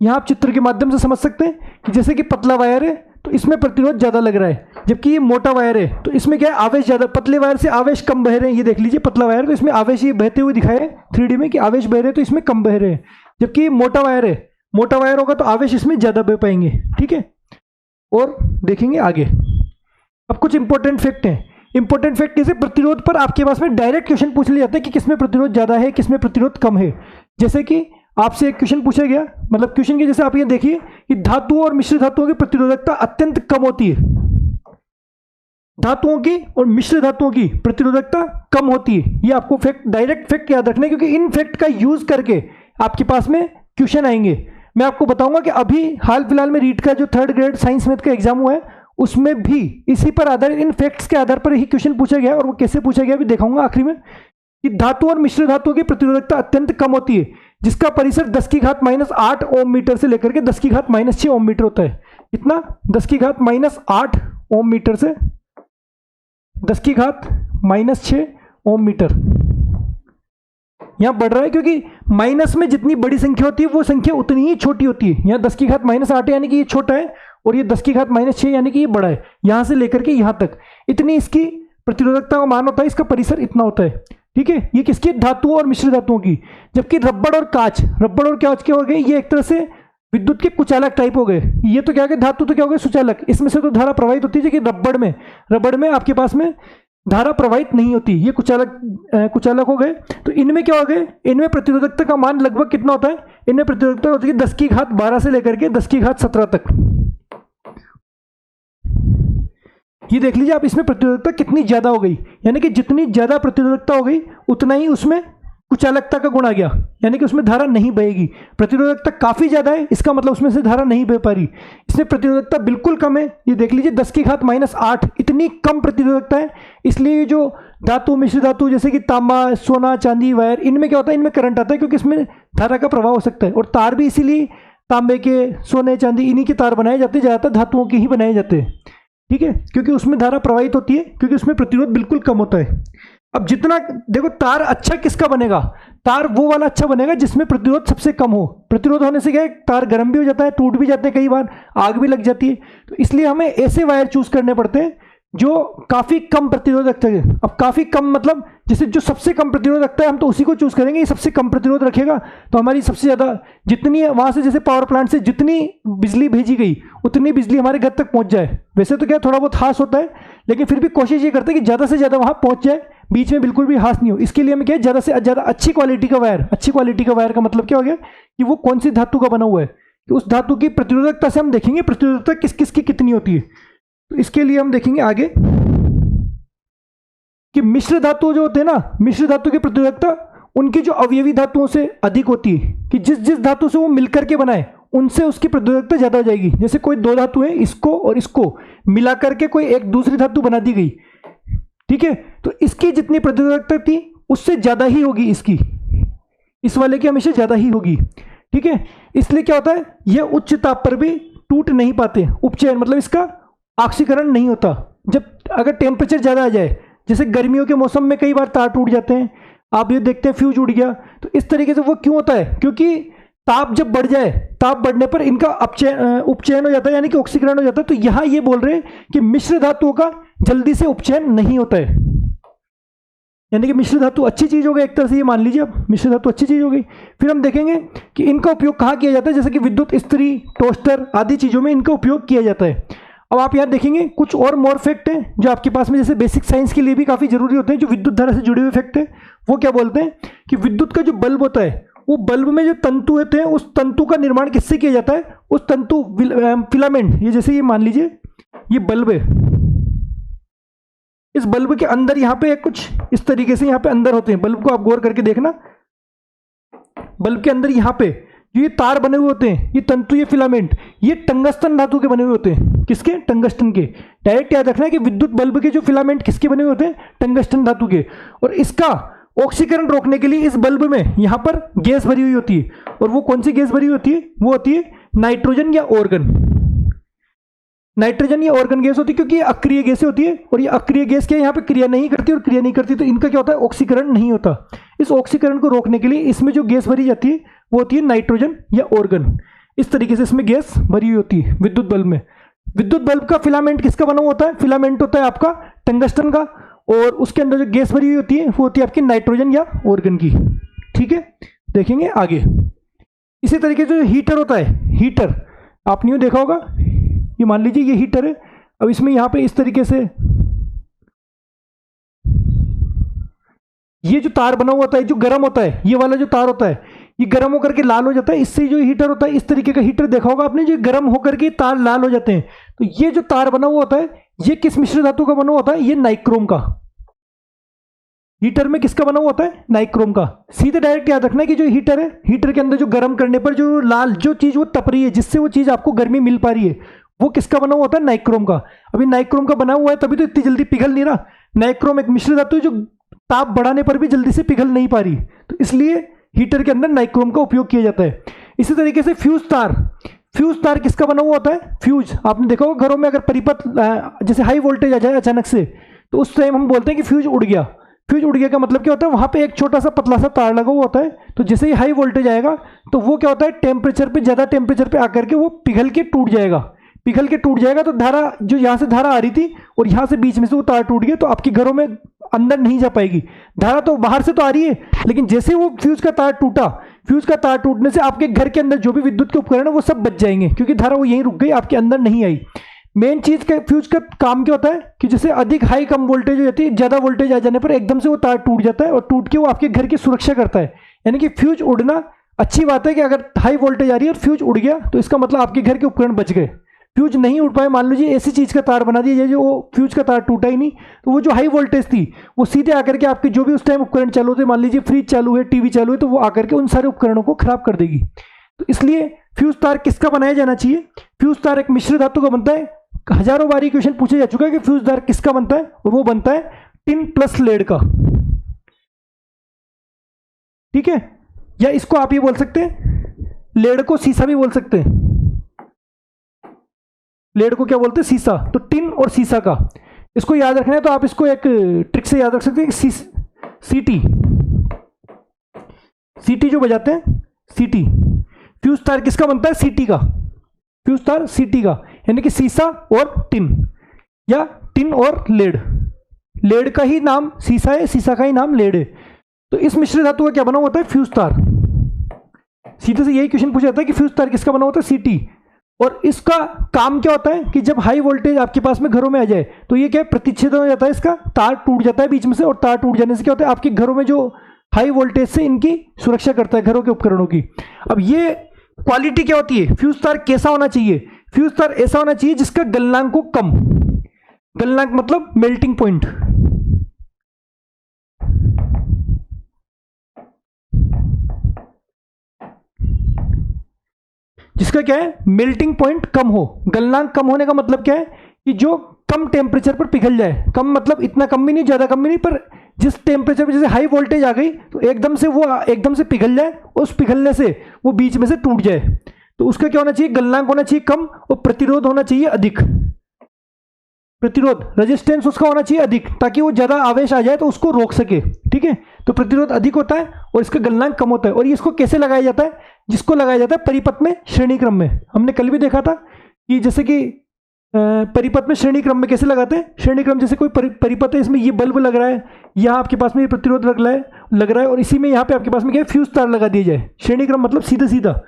S1: यहां आप चित्र के माध्यम से समझ सकते हैं कि जैसे कि पतला वायर है तो इसमें प्रतिरोध ज्यादा लग रहा है, जबकि ये मोटा वायर है तो इसमें क्या है, आवेश ज्यादा, पतले वायर से आवेश कम बह रहे हैं। ये देख लीजिए पतला वायर, तो इसमें आवेश ये बहते हुए दिखाए 3D में कि आवेश बह रहे हैं, तो इसमें कम बह रहे हैं। जबकि ये मोटा वायर है, मोटा वायर होगा तो आवेश इसमें ज्यादा बह पाएंगे, ठीक है। और देखेंगे आगे। अब कुछ इंपॉर्टेंट फैक्ट हैं। इंपॉर्टेंट फैक्ट जैसे प्रतिरोध पर आपके पास में डायरेक्ट क्वेश्चन पूछ लिया जाता है कि किसमें प्रतिरोध ज्यादा है, किसमें प्रतिरोध कम है। जैसे कि आपसे एक क्वेश्चन पूछा गया, मतलब क्वेश्चन के जैसे आप ये देखिए कि धातुओं और मिश्र धातुओं की प्रतिरोधकता अत्यंत कम होती है, धातुओं की और मिश्र धातुओं की प्रतिरोधकता कम होती है। ये आपको फैक्ट, डायरेक्ट फैक्ट याद रखना है, क्योंकि इन फैक्ट का यूज करके आपके पास में क्वेश्चन आएंगे। मैं आपको बताऊंगा कि अभी हाल फिलहाल में रीट का जो 3rd ग्रेड साइंस मैथ का एग्जाम हुआ है, उसमें भी इसी पर आधारित, इन फैक्ट्स के आधार पर ही क्वेश्चन पूछा गया, और वो कैसे पूछा गया भी दिखाऊंगा आखिरी में। कि धातु और मिश्र धातुओं की प्रतिरोधकता अत्यंत कम होती है, जिसका परिसर 10⁻⁻8 ओम मीटर से लेकर के 10⁻⁻6 ओम मीटर होता है। कितना, 10⁻⁻8 ओम मीटर से 10⁻⁻6 ओम मीटर। यहां बढ़ रहा है क्योंकि माइनस में जितनी बड़ी संख्या होती है वो संख्या उतनी ही छोटी होती है। यहां 10⁻⁻8 यानी कि ये छोटा है, और ये 10⁻⁻6 यानी कि ये बड़ा है। यहां से लेकर के यहां तक इतनी इसकी प्रतिरोधकता का मान होता है, इसका परिसर इतना होता है, ठीक है। ये किसकी, धातुओं और मिश्र धातुओं की। जबकि रबड़ और कांच के हो गए, ये एक तरह से विद्युत के कुचालक टाइप हो गए। ये तो क्या हो गए, धातु तो क्या हो गए, सुचालक। इसमें से तो धारा प्रवाहित होती है, कि रबड़ में आपके पास में धारा प्रवाहित नहीं होती, ये कुचालक हो गए। तो इनमें क्या हो गए, इनमें प्रतिरोधकता का मान लगभग कितना होता है, इनमें प्रतिरोधकता होती है 10⁻12 से लेकर के 10⁻17 तक। ये देख लीजिए आप, इसमें प्रतिरोधकता कितनी ज्यादा हो गई, यानी कि जितनी ज्यादा प्रतिरोधकता हो गई उतना ही उसमें कुचालकता का गुण आ गया, यानी कि उसमें धारा नहीं बहेगी। प्रतिरोधकता काफी ज्यादा है, इसका मतलब उसमें से धारा नहीं बह पा रही। इसमें प्रतिरोधकता बिल्कुल कम है, ये देख लीजिए 10⁻⁻8, इतनी कम प्रतिरोधकता है। इसलिए जो धातु, मिश्र धातु जैसे कि तांबा, सोना, चांदी, वायर, इनमें क्या होता है, इनमें करंट आता है, क्योंकि इसमें धारा का प्रभाव हो सकता है। और तार भी इसीलिए तांबे के, सोने, चांदी, इन्हीं के तार बनाए जाते हैं, ज्यादातर धातुओं के ही बनाए जाते हैं, ठीक है, क्योंकि उसमें धारा प्रवाहित होती है, क्योंकि उसमें प्रतिरोध बिल्कुल कम होता है। अब जितना देखो, तार अच्छा किसका बनेगा, तार वो वाला अच्छा बनेगा जिसमें प्रतिरोध सबसे कम हो। प्रतिरोध होने से क्या है, तार गर्म भी हो जाता है, टूट भी जाते हैं, कई बार आग भी लग जाती है। तो इसलिए हमें ऐसे वायर चूज करने पड़ते हैं जो काफी कम प्रतिरोध रखते हैं। अब काफी कम मतलब जैसे जो सबसे कम प्रतिरोध रखता है, हम तो उसी को चूज करेंगे। ये सबसे कम प्रतिरोध रखेगा तो हमारी सबसे ज्यादा, जितनी वहां से जैसे पावर प्लांट से जितनी बिजली भेजी गई उतनी बिजली हमारे घर तक पहुंच जाए। वैसे तो क्या थोड़ा बहुत हास होता है, लेकिन फिर भी कोशिश ये करते हैं कि ज्यादा से ज्यादा वहां पहुंच जाए, बीच में बिल्कुल भी हास नहीं हो। इसके लिए हमें क्या है, ज्यादा से ज्यादा अच्छी क्वालिटी का वायर। अच्छी क्वालिटी का वायर का मतलब क्या हो गया कि वो कौन सी धातु का बना हुआ है, कि उस धातु की प्रतिरोधकता से हम देखेंगे प्रतिरोधकता किस किस की कितनी होती है। तो इसके लिए हम देखेंगे आगे कि मिश्र धातु जो होते हैं ना, मिश्र धातु की प्रतिरोधकता उनकी जो अवयवी धातुओं से अधिक होती है, कि जिस जिस धातु से वो मिलकर के बनाए उनसे उसकी प्रतिरोधकता ज्यादा हो जाएगी। जैसे कोई दो धातु है, इसको और इसको मिलाकर के कोई एक दूसरी धातु बना दी गई, ठीक है, तो इसकी जितनी प्रतिरोधकता थी उससे ज्यादा ही होगी, इसकी, इस वाले की हमेशा ज्यादा ही होगी, ठीक है। इसलिए क्या होता है, यह उच्च ताप पर भी टूट नहीं पाते, उपचयन मतलब इसका ऑक्सीकरण नहीं होता। जब अगर टेम्परेचर ज्यादा आ जाए, जैसे गर्मियों के मौसम में कई बार तार टूट जाते हैं, आप ये देखते हैं फ्यूज उड़ गया, तो इस तरीके से वो क्यों होता है, क्योंकि ताप जब बढ़ जाए, ताप बढ़ने पर इनका उपचयन हो जाता है, यानी कि ऑक्सीकरण हो जाता है। तो यहां ये बोल रहे हैं कि मिश्र धातुओं का जल्दी से उपचयन नहीं होता है, यानी कि मिश्र धातु अच्छी चीज हो गई, एक तरह से ये मान लीजिए अब मिश्र धातु अच्छी चीज हो गई। फिर हम देखेंगे कि इनका उपयोग कहाँ किया जाता है, जैसे कि विद्युत इस्त्री, टोस्टर आदि चीजों में इनका उपयोग किया जाता है। अब आप यहाँ देखेंगे कुछ और मोर फैक्ट हैं जो आपके पास में जैसे बेसिक साइंस के लिए भी काफी जरूरी होते हैं, जो विद्युत धारा से जुड़े हुए फैक्ट है। वो क्या बोलते हैं कि विद्युत का जो बल्ब होता है, वो बल्ब में जो तंतु होते हैं, उस तंतु का निर्माण किससे किया जाता है, उस तंतु फिलामेंट, ये जैसे ये मान लीजिए ये बल्ब है, इस बल्ब के अंदर यहाँ पे कुछ इस तरीके से यहाँ पे अंदर होते हैं, बल्ब को आप गौर करके देखना, बल्ब के अंदर यहाँ पे जो ये तार बने हुए होते हैं, ये तंतु, ये फिलामेंट, ये टंगस्टन धातु के बने हुए होते हैं। किसके? टंगस्टन के। डायरेक्ट याद रखना है कि विद्युत बल्ब के जो फिलामेंट किसके बने हुए होते हैं, टंगस्टन धातु के। और इसका ऑक्सीकरण रोकने के लिए इस बल्ब में यहां पर गैस भरी हुई होती है, और वो कौन सी गैस भरी होती है, वो होती है नाइट्रोजन या ऑर्गन। नाइट्रोजन या ऑर्गन गैस होती है, क्योंकि ये अक्रिय गैसें होती है, और ये अक्रिय गैस क्या यहाँ पे क्रिया नहीं करती, और क्रिया नहीं करती तो इनका क्या होता है, ऑक्सीकरण नहीं होता। इस ऑक्सीकरण को रोकने के लिए इसमें जो गैस भरी जाती है वो होती है नाइट्रोजन या ऑर्गन। इस तरीके से इसमें गैस भरी हुई होती है विद्युत बल्ब में। विद्युत बल्ब का फिलामेंट किसका बना हुआ होता है, फिलामेंट होता है आपका टंगस्टन का, और उसके अंदर जो गैस भरी हुई होती है वो होती है आपकी नाइट्रोजन या ऑर्गन की, ठीक है। देखेंगे आगे। इसी तरीके से जो हीटर होता है, हीटर आपने यूं देखा होगा, ये मान लीजिए ये हीटर है, अब इसमें यहां पे इस तरीके से ये जो तार बना हुआ होता है, जो गर्म होता है, ये वाला जो तार होता है, ये गर्म होकर के लाल हो जाता है, इससे जो हीटर होता है, इस तरीके का हीटर देखा होगा आपने, जो गर्म होकर के तार लाल हो जाते हैं। तो ये जो तार बना हुआ होता है, ये किस मिश्र धातु का बना हुआ होता है, ये नाइक्रोम का। हीटर में किसका बना हुआ होता है, नाइक्रोम का। सीधे डायरेक्ट याद रखना है कि जो हीटर है, हीटर के अंदर जो गर्म करने पर जो लाल जो चीज वो तप रही है, जिससे वो चीज आपको गर्मी मिल पा रही है, वो किसका बना हुआ होता है, नाइक्रोम का। अभी नाइक्रोम का बना हुआ है तभी तो इतनी जल्दी पिघल नहीं रहा। नाइक्रोम एक मिश्र धातु है जो ताप बढ़ाने पर भी जल्दी से पिघल नहीं पा रही, तो इसलिए हीटर के अंदर नाइक्रोम का उपयोग किया जाता है। इसी तरीके से फ्यूज तार, फ्यूज तार किसका बना हुआ होता है, फ्यूज। आपने देखा होगा घरों में अगर परिपथ जैसे हाई वोल्टेज आ जाए अचानक से, तो उस टाइम हम बोलते हैं कि फ्यूज उड़ गया। फ्यूज उड़ गया का मतलब क्या होता है, वहां पे एक छोटा सा पतला सा तार लगा हुआ होता है, तो जैसे ही हाई वोल्टेज आएगा तो वो क्या होता है, टेम्परेचर पे, ज्यादा टेम्परेचर पे आकर के वो पिघल के टूट जाएगा। पिघल के टूट जाएगा तो धारा जो यहाँ से धारा आ रही थी और यहाँ से बीच में से वो तार टूट गया, तो आपके घरों में अंदर नहीं जा पाएगी धारा। तो बाहर से तो आ रही है, लेकिन जैसे वो फ्यूज का तार टूटा, फ्यूज का तार टूटने से आपके घर के अंदर जो भी विद्युत के उपकरण है वो सब बच जाएंगे, क्योंकि धारा वो यहीं रुक गई, आपके अंदर नहीं आई। मेन चीज का फ्यूज का काम क्या होता है कि जैसे अधिक हाई कम वोल्टेज हो जाती है, ज्यादा वोल्टेज आ जाने पर एकदम से वो तार टूट जाता है, और टूट के वो आपके घर की सुरक्षा करता है। यानी कि फ्यूज उड़ना अच्छी बात है कि अगर हाई वोल्टेज आ रही है और फ्यूज उड़ गया तो इसका मतलब आपके घर के उपकरण बच गए। फ्यूज नहीं उड़ पाए, मान लीजिए ऐसी चीज का तार बना दिया जो वो फ्यूज का तार टूटा ही नहीं, तो वो जो हाई वोल्टेज थी वो सीधे आकर के आपके जो भी उस टाइम उपकरण चालू थे, मान लीजिए फ्रिज चालू है, टीवी चालू है, तो वो आकर के उन सारे उपकरणों को खराब कर देगी। तो इसलिए फ्यूज तार किसका बनाया जाना चाहिए, फ्यूज तार एक मिश्र धातु का बनता है। हजारों बार क्वेश्चन पूछा जा चुका है कि फ्यूज तार किसका बनता है, और वो बनता है टिन प्लस लेड का, ठीक है। या इसको आप ये बोल सकते हैं, लेड को सीसा भी बोल सकते हैं। लेड को क्या बोलते हैं, सीसा। तो टिन और सीसा का, इसको याद रखना है तो आप इसको एक ट्रिक से याद रख सकते हैं, सीटी, सीटी जो बजाते हैं, सीटी। फ्यूज तार किसका बनता है, सीटी का। फ्यूज तार सीटी का, यानी कि सीसा और टिन, या टिन और लेड। लेड का ही नाम सीसा है, सीसा का ही नाम लेड है। तो इस मिश्र धातु का क्या बना होता है, फ्यूज तार। सीधे से यही क्वेश्चन पूछा जाता है कि फ्यूज तार किसका बना होता है, सीटी। और इसका काम क्या होता है कि जब हाई वोल्टेज आपके पास में घरों में आ जाए तो ये क्या प्रतिच्छेदन हो जाता है, इसका तार टूट जाता है बीच में से, और तार टूट जाने से क्या होता है, आपके घरों में जो हाई वोल्टेज से इनकी सुरक्षा करता है, घरों के उपकरणों की। अब ये क्वालिटी क्या होती है, फ्यूज तार कैसा होना चाहिए, फ्यूज तार ऐसा होना चाहिए जिसका गलनांक को कम, गलनांक मतलब मेल्टिंग पॉइंट, जिसका क्या है, मेल्टिंग पॉइंट कम हो। गलनांक कम होने का मतलब क्या है कि जो कम टेम्परेचर पर पिघल जाए। कम मतलब इतना कम भी नहीं, ज़्यादा कम भी नहीं, पर जिस टेम्परेचर पर जैसे हाई वोल्टेज आ गई तो एकदम से वो एकदम से पिघल जाए, उस पिघलने से वो बीच में से टूट जाए। तो उसका क्या होना चाहिए, गलनांक होना चाहिए कम और प्रतिरोध होना चाहिए अधिक। प्रतिरोध रेजिस्टेंस उसका होना चाहिए अधिक, ताकि वो ज़्यादा आवेश आ जाए तो उसको रोक सके। ठीक है, तो प्रतिरोध अधिक होता है और इसका गलनांक कम होता है। और इसको कैसे लगाया जाता है, जिसको लगाया जाता है परिपथ में श्रेणी क्रम में। हमने कल भी देखा था कि जैसे कि परिपथ में श्रेणी क्रम में कैसे लगाते हैं। श्रेणी क्रम जैसे कोई परिपथ है, इसमें ये बल्ब लग रहा है, यहाँ आपके पास में ये प्रतिरोध लग रहा है और इसी में यहाँ पे आपके पास में क्या है, फ्यूज तार लगा दिया जाए। श्रेणी क्रम मतलब सीधा सीधा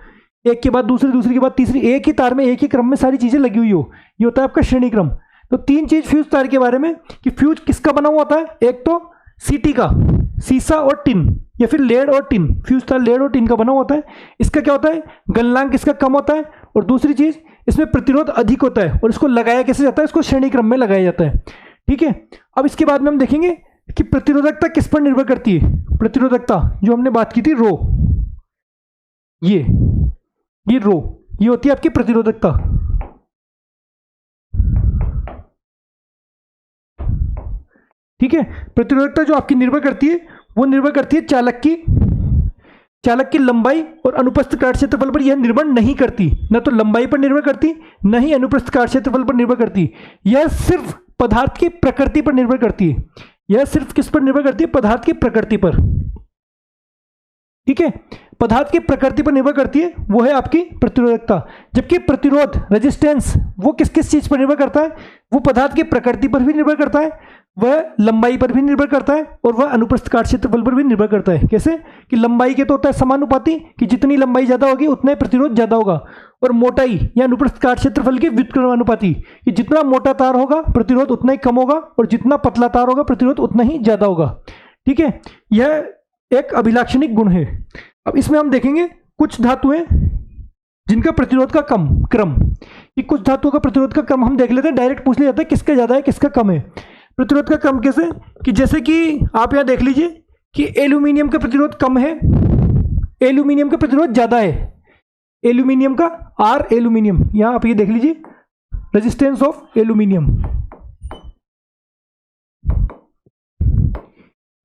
S1: एक के बाद दूसरी, दूसरी के बाद तीसरी, एक ही तार में एक ही क्रम में सारी चीजें लगी हुई हो, ये होता है आपका श्रेणी क्रम। तो तीन चीज फ्यूज तार के बारे में कि फ्यूज किसका बना हुआ होता है, एक तो सीटी का, सीसा और टिन, या फिर लेड और टिन। फ्यूज तार लेड और टिन का बना हुआ होता है। इसका क्या होता है, गलनांक इसका कम होता है और दूसरी चीज इसमें प्रतिरोध अधिक होता है। और इसको लगाया कैसे जाता है, इसको श्रेणी क्रम में लगाया जाता है। ठीक है, अब इसके बाद में हम देखेंगे कि प्रतिरोधकता किस पर निर्भर करती है। प्रतिरोधकता जो हमने बात की थी रो, ये रो, ये होती है आपकी प्रतिरोधकता। ठीक है, प्रतिरोधकता जो आपकी निर्भर करती है वो निर्भर करती है चालक की लंबाई और अनुप्रस्थ काट क्षेत्रफल पर। यह निर्भर नहीं करती, न तो लंबाई पर निर्भर करती, न ही अनुप्रस्थ काट क्षेत्रफल पर निर्भर करती। यह सिर्फ पदार्थ की प्रकृति पर निर्भर करती है। यह सिर्फ किस पर निर्भर करती है, पदार्थ की प्रकृति पर। ठीक है, पदार्थ की प्रकृति पर निर्भर करती है, वो है आपकी प्रतिरोधकता। जबकि प्रतिरोध रेजिस्टेंस वो किस किस चीज पर निर्भर करता है, वो पदार्थ की प्रकृति पर भी निर्भर करता है, वह लंबाई पर भी निर्भर करता है और वह अनुप्रस्थ काट क्षेत्रफल पर भी निर्भर करता है। कैसे कि लंबाई के तो होता है समानुपाती, कि जितनी लंबाई ज्यादा होगी उतना ही प्रतिरोध ज्यादा होगा, और मोटाई या अनुप्रस्थ काट क्षेत्रफल के व्युत्क्रमानुपाती, कि जितना मोटा तार होगा प्रतिरोध उतना ही कम होगा और जितना पतला तार होगा प्रतिरोध उतना ही ज्यादा होगा। ठीक है, यह एक अभिलाक्षणिक गुण है। अब इसमें हम देखेंगे कुछ धातुएं जिनका प्रतिरोध का क्रम, कि कुछ धातुओं का प्रतिरोध का क्रम हम देख लेते हैं। डायरेक्ट पूछ लिया जाता है किसका ज्यादा है किसका कम है। प्रतिरोध का क्रम कैसे, कि जैसे कि आप यहां देख लीजिए कि एल्यूमिनियम का प्रतिरोध कम है, एल्यूमिनियम का प्रतिरोध ज्यादा है। एल्यूमिनियम का आर एल्यूमिनियम, यहां आप ये देख लीजिए रेजिस्टेंस ऑफ एल्यूमिनियम,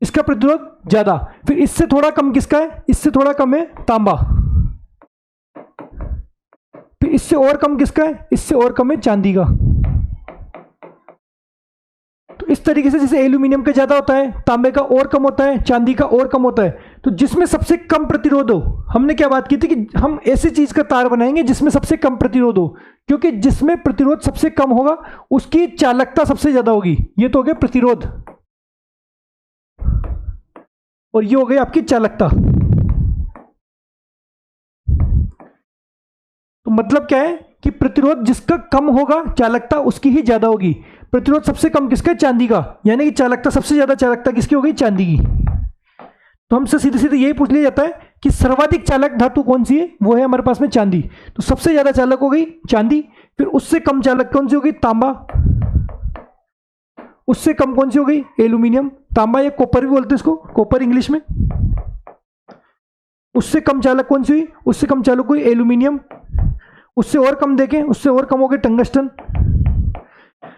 S1: इसका प्रतिरोध ज्यादा। फिर इससे थोड़ा कम किसका है, इससे थोड़ा कम है तांबा। फिर इससे और कम किसका है, इससे और कम है चांदी का। तो इस तरीके से जैसे एल्यूमिनियम का ज्यादा होता है, तांबे का और कम होता है, चांदी का और कम होता है। तो जिसमें सबसे कम प्रतिरोध हो, हमने क्या बात की थी कि हम ऐसी चीज का तार बनाएंगे जिसमें सबसे कम प्रतिरोध हो, क्योंकि जिसमें प्रतिरोध सबसे कम होगा उसकी चालकता सबसे ज्यादा होगी। ये तो हो गया प्रतिरोध और ये हो गई आपकी चालकता। तो मतलब क्या है कि प्रतिरोध जिसका कम होगा चालकता उसकी ही ज्यादा होगी। प्रतिरोध सबसे कम किसका है, चांदी का, यानी कि चालकता सबसे ज्यादा चालकता किसकी हो गई, चांदी की। तो हमसे सीधे सीधे यही पूछ लिया जाता है कि सर्वाधिक चालक धातु कौन सी है, वो है हमारे पास में चांदी। तो सबसे ज्यादा चालक हो गई चांदी। फिर उससे कम चालक कौन सी हो गई, तांबा। उससे कम कौन सी हो गई, एल्यूमिनियम। तांबा या कॉपर भी बोलते हैं इसको, कॉपर इंग्लिश में। उससे कम चालक कौन सी हुई, उससे कम चालक हुई एल्यूमिनियम। उससे और कम देखें, उससे और कम हो गए टंगस्टन।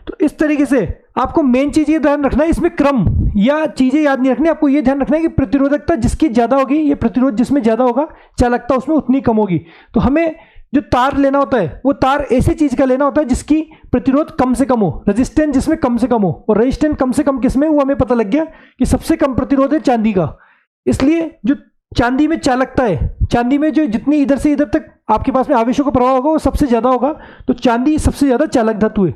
S1: तो इस तरीके से आपको मेन चीज ये ध्यान रखना है, इसमें क्रम या चीजें याद नहीं रखनी, आपको ये ध्यान रखना है कि प्रतिरोधकता जिसकी ज्यादा होगी, ये प्रतिरोध जिसमें ज्यादा होगा, चालकता उसमें उतनी कम होगी। तो हमें जो तार लेना होता है वो तार ऐसी चीज का लेना होता है जिसकी प्रतिरोध कम से कम हो, रेजिस्टेंस जिसमें कम से कम हो। और रेजिस्टेंस कम से कम किसमें, वो हमें पता लग गया कि सबसे कम प्रतिरोध है चांदी का। इसलिए जो चांदी में चालकता है, चांदी में जो जितनी इधर से इधर तक आपके पास में आवेशों का प्रभाव होगा वो सबसे ज्यादा होगा। तो चांदी सबसे ज्यादा चालक धातु है।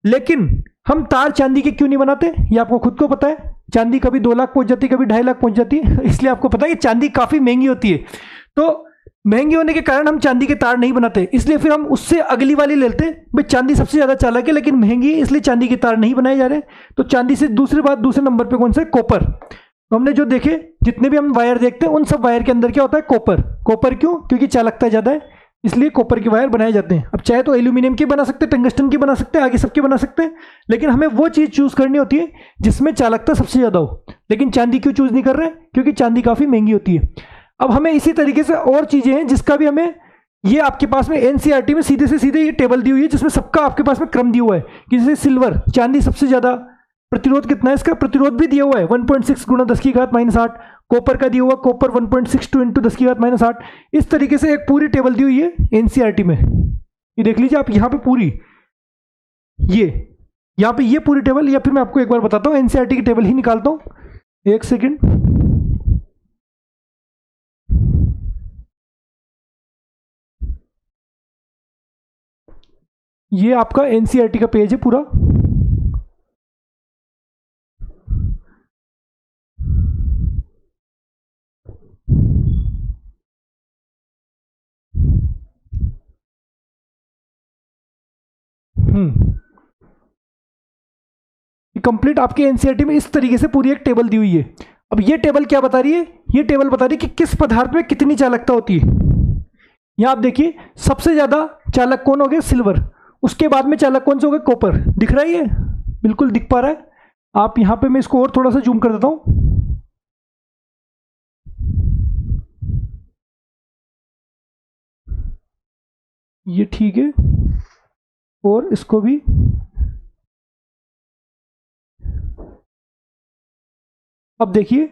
S1: लेकिन हम तार चांदी के क्यों नहीं बनाते, ये आपको खुद को पता है। चांदी कभी 2 लाख पहुंच जाती है, कभी 2.5 लाख पहुंच जाती है। इसलिए आपको पता है कि चांदी काफी महंगी होती है। तो महंगी होने के कारण हम चांदी के तार नहीं बनाते, इसलिए फिर हम उससे अगली वाली लेते हैं। भाई चांदी सबसे ज्यादा चालक है लेकिन महंगी है, इसलिए चांदी के तार नहीं बनाए जा रहे। तो चांदी से दूसरे नंबर पे कौन सा है, कॉपर। तो हमने जो देखे, जितने भी हम वायर देखते हैं उन सब वायर के अंदर क्या होता है, कॉपर। कॉपर क्यों, क्योंकि चालकता ज्यादा है, इसलिए कॉपर के वायर बनाए जाते हैं। अब चाहे तो एल्यूमिनियम के बना सकते हैं, टंगस्टन के बना सकते हैं, आगे सबके बना सकते हैं, लेकिन हमें वो चीज चूज करनी होती है जिसमें चालकता सबसे ज्यादा हो। लेकिन चांदी क्यों चूज नहीं कर रहे हैं, क्योंकि चांदी काफी महंगी होती है। अब हमें इसी तरीके से और चीजें हैं जिसका भी हमें ये आपके पास में एनसीईआरटी में सीधे से सीधे ये टेबल दी हुई है जिसमें सबका आपके पास में क्रम दिया हुआ है कि जैसे सिल्वर, चांदी सबसे ज्यादा प्रतिरोध कितना है, इसका प्रतिरोध भी दिया हुआ है 1.6 गुणा 10 की घात -8। कॉपर का दिया हुआ, कॉपर 1.62 इंटू 10 की घात -8। इस तरीके से एक पूरी टेबल दी हुई है एनसीईआरटी में। ये देख लीजिए आप यहाँ पे पूरी, ये यहाँ पे ये पूरी टेबल, या फिर मैं आपको एक बार बताता हूँ एनसीईआरटी की टेबल ही निकालता हूँ, एक सेकेंड। ये आपका एनसीईआरटी का पेज है पूरा। कंप्लीट आपके एनसीईआरटी में इस तरीके से पूरी एक टेबल दी हुई है। अब ये टेबल क्या बता रही है? ये टेबल बता रही है कि किस पदार्थ में कितनी चालकता होती है। यहां आप देखिए सबसे ज्यादा चालक कौन हो गया? सिल्वर। उसके बाद में चालक कौन से हो गए? कॉपर। दिख रहा है? ये बिल्कुल दिख पा रहा है। आप यहां पे मैं इसको और थोड़ा सा जूम कर देता हूं। ये ठीक है, और इसको भी अब देखिए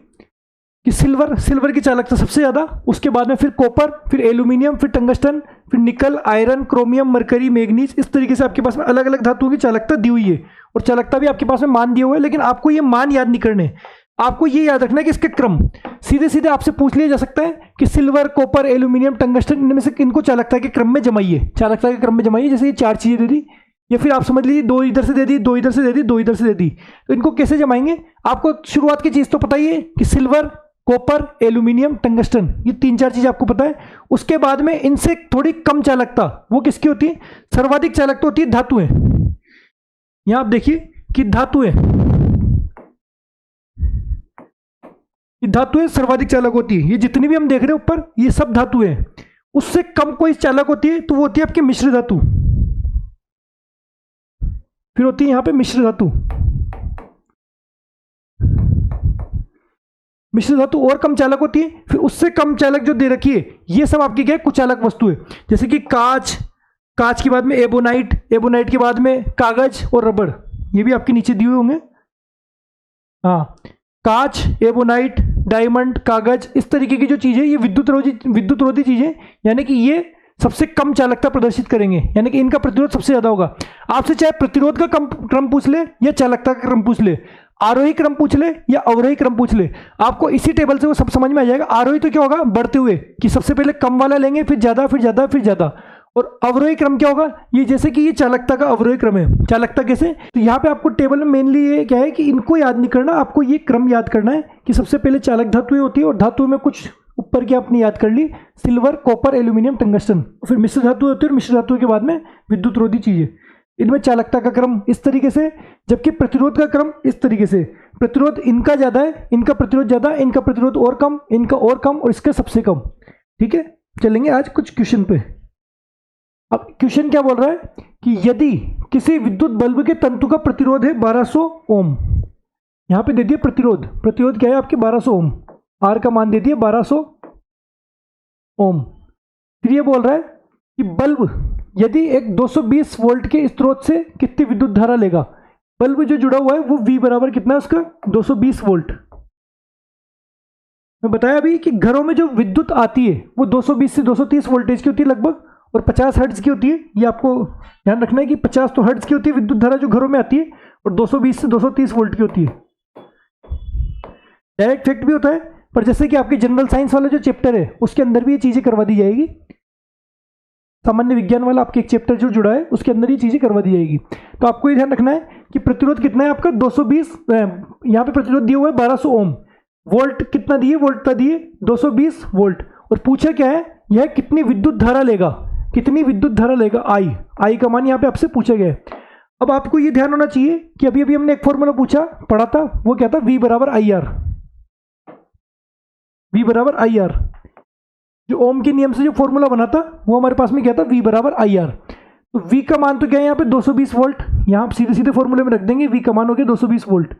S1: कि सिल्वर की चालकता सबसे ज्यादा, उसके बाद में फिर कॉपर, फिर एल्यूमिनियम, फिर टंगस्टन, फिर निकल, आयरन, क्रोमियम, मरकरी, मैग्नीज। इस तरीके से आपके पास में अलग अलग धातुओं की चालकता दी हुई है, और चालकता भी आपके पास में मान दिया हुआ है। लेकिन आपको ये मान याद नहीं करने, आपको ये याद रखना है कि इसके क्रम सीधे सीधे आपसे पूछ लिया जा सकता है कि सिल्वर, कॉपर, एल्यूमिनियम, टंगस्टन, इनमें से किनको चालकता के क्रम में जमाइए, चालकता के क्रम में जमाइए। जैसे ये 4 चीजें दे दी, या फिर आप समझ लीजिए 2 इधर से दे दी, 2 इधर से दे दी, 2 इधर से दे दी, तो इनको कैसे जमाएंगे? आपको शुरुआत की चीज तो पता ही है कि सिल्वर, कॉपर, एल्यूमिनियम, टंगस्टन, ये 3-4 चीज आपको पता है। उसके बाद में इनसे थोड़ी कम चालकता वो किसकी होती है? सर्वाधिक चालकता होती है धातुएं। यहां आप देखिए कि धातुएं सर्वाधिक चालक होती है। ये जितनी भी हम देख रहे हैं ऊपर, ये सब धातुएं हैं। उससे कम कोई चालक होती है तो वो होती है आपकी मिश्र धातु। फिर होती है यहां पे मिश्र धातु। मिश्र धातु और कम चालक होती है। फिर उससे कम चालक जो दे रखी है, ये सब आपकी क्या है? कुचालक वस्तु है। जैसे कि कांच के बाद में एबोनाइट के बाद में कागज और रबड़, ये भी आपके नीचे दिए हुए होंगे। हाँ, कांच, एबोनाइट, डायमंड, कागज, इस तरीके की जो चीजें, ये विद्युत रोधी चीजें, यानी कि ये सबसे कम चालकता प्रदर्शित करेंगे, यानी कि इनका प्रतिरोध सबसे ज्यादा होगा। आपसे चाहे प्रतिरोध का क्रम पूछ ले या चालकता का क्रम पूछ ले, आरोही क्रम पूछ ले या अवरोही क्रम पूछ ले, आपको इसी टेबल से वो सब समझ में आ जाएगा। आरोही तो क्या होगा? बढ़ते हुए, कि सबसे पहले कम वाला लेंगे, फिर ज्यादा, फिर ज्यादा, फिर ज्यादा। और अवरोही क्रम क्या होगा? ये जैसे कि ये चालकता का अवरोही क्रम है। चालकता कैसे? तो यहाँ पे आपको टेबल में मेनली ये क्या है कि इनको याद नहीं करना, आपको ये क्रम याद करना है कि सबसे पहले चालक धातुएं होती है, और धातुओं में कुछ ऊपर की आपने याद कर ली, सिल्वर, कॉपर, एल्यूमिनियम, टंगस्टन। फिर मिश्र धातु होती है, और मिश्र धातु के बाद में विद्युत रोधी चीजें। इनमें चालकता का क्रम इस तरीके से, जबकि प्रतिरोध का क्रम इस तरीके से। प्रतिरोध इनका ज्यादा है, इनका प्रतिरोध ज्यादा, इनका प्रतिरोध और कम, इनका और कम, और इसका सबसे कम। ठीक है, चलेंगे आज कुछ क्वेश्चन पे। अब क्वेश्चन क्या बोल रहा है कि यदि किसी विद्युत बल्ब के तंतु का प्रतिरोध है 1200 ओम, यहां पे दे दिए प्रतिरोध क्या है आपके? 1200 ओम। आर का मान दे दिए 1200 ओम। फिर ये बोल रहा है कि बल्ब यदि एक 220 वोल्ट के स्रोत से कितनी विद्युत धारा लेगा? बल्ब जो जुड़ा हुआ है वो V बराबर कितना है उसका? 220 वोल्ट। मैं बताया अभी कि घरों में जो विद्युत आती है वो 220 से 230 वोल्टेज की होती है लगभग, और 50 हर्ट्ज की होती है। ये आपको ध्यान रखना है कि 50 तो हर्ट्ज की होती है विद्युत धारा जो घरों में आती है, और 220 से 230 वोल्ट की होती है। डायरेक्ट इफेक्ट भी होता है, पर जैसे कि आपके जनरल साइंस वाला जो चैप्टर है उसके अंदर भी ये चीजें करवा दी जाएगी। सामान्य विज्ञान वाला आपके एक चैप्टर जो जुड़ा है उसके अंदर ये चीजें करवा दी जाएगी। तो आपको ये ध्यान रखना है कि प्रतिरोध कितना है आपका? 220। यहाँ पे प्रतिरोध दिया हुआ है 1200 ओम। वोल्ट कितना दिए? वोल्ट दिए 220 वोल्ट। और पूछा क्या है? यह कितनी विद्युत धारा लेगा? कितनी विद्युत धारा लेगा? आई का मान यहाँ पे आपसे पूछा गया है। अब आपको ये ध्यान होना चाहिए कि अभी हमने एक फॉर्मूला पढ़ा था, वो क्या था? V बराबर आई आर। जो ओम के नियम से जो फॉर्मूला बना था वो हमारे पास में क्या था? V बराबर आई आर। तो V का मान तो क्या है यहाँ पे? 220 वोल्ट। यहाँ सीधे सीधे फॉर्मूले में रख देंगे, V का मान हो गया 220 वोल्ट।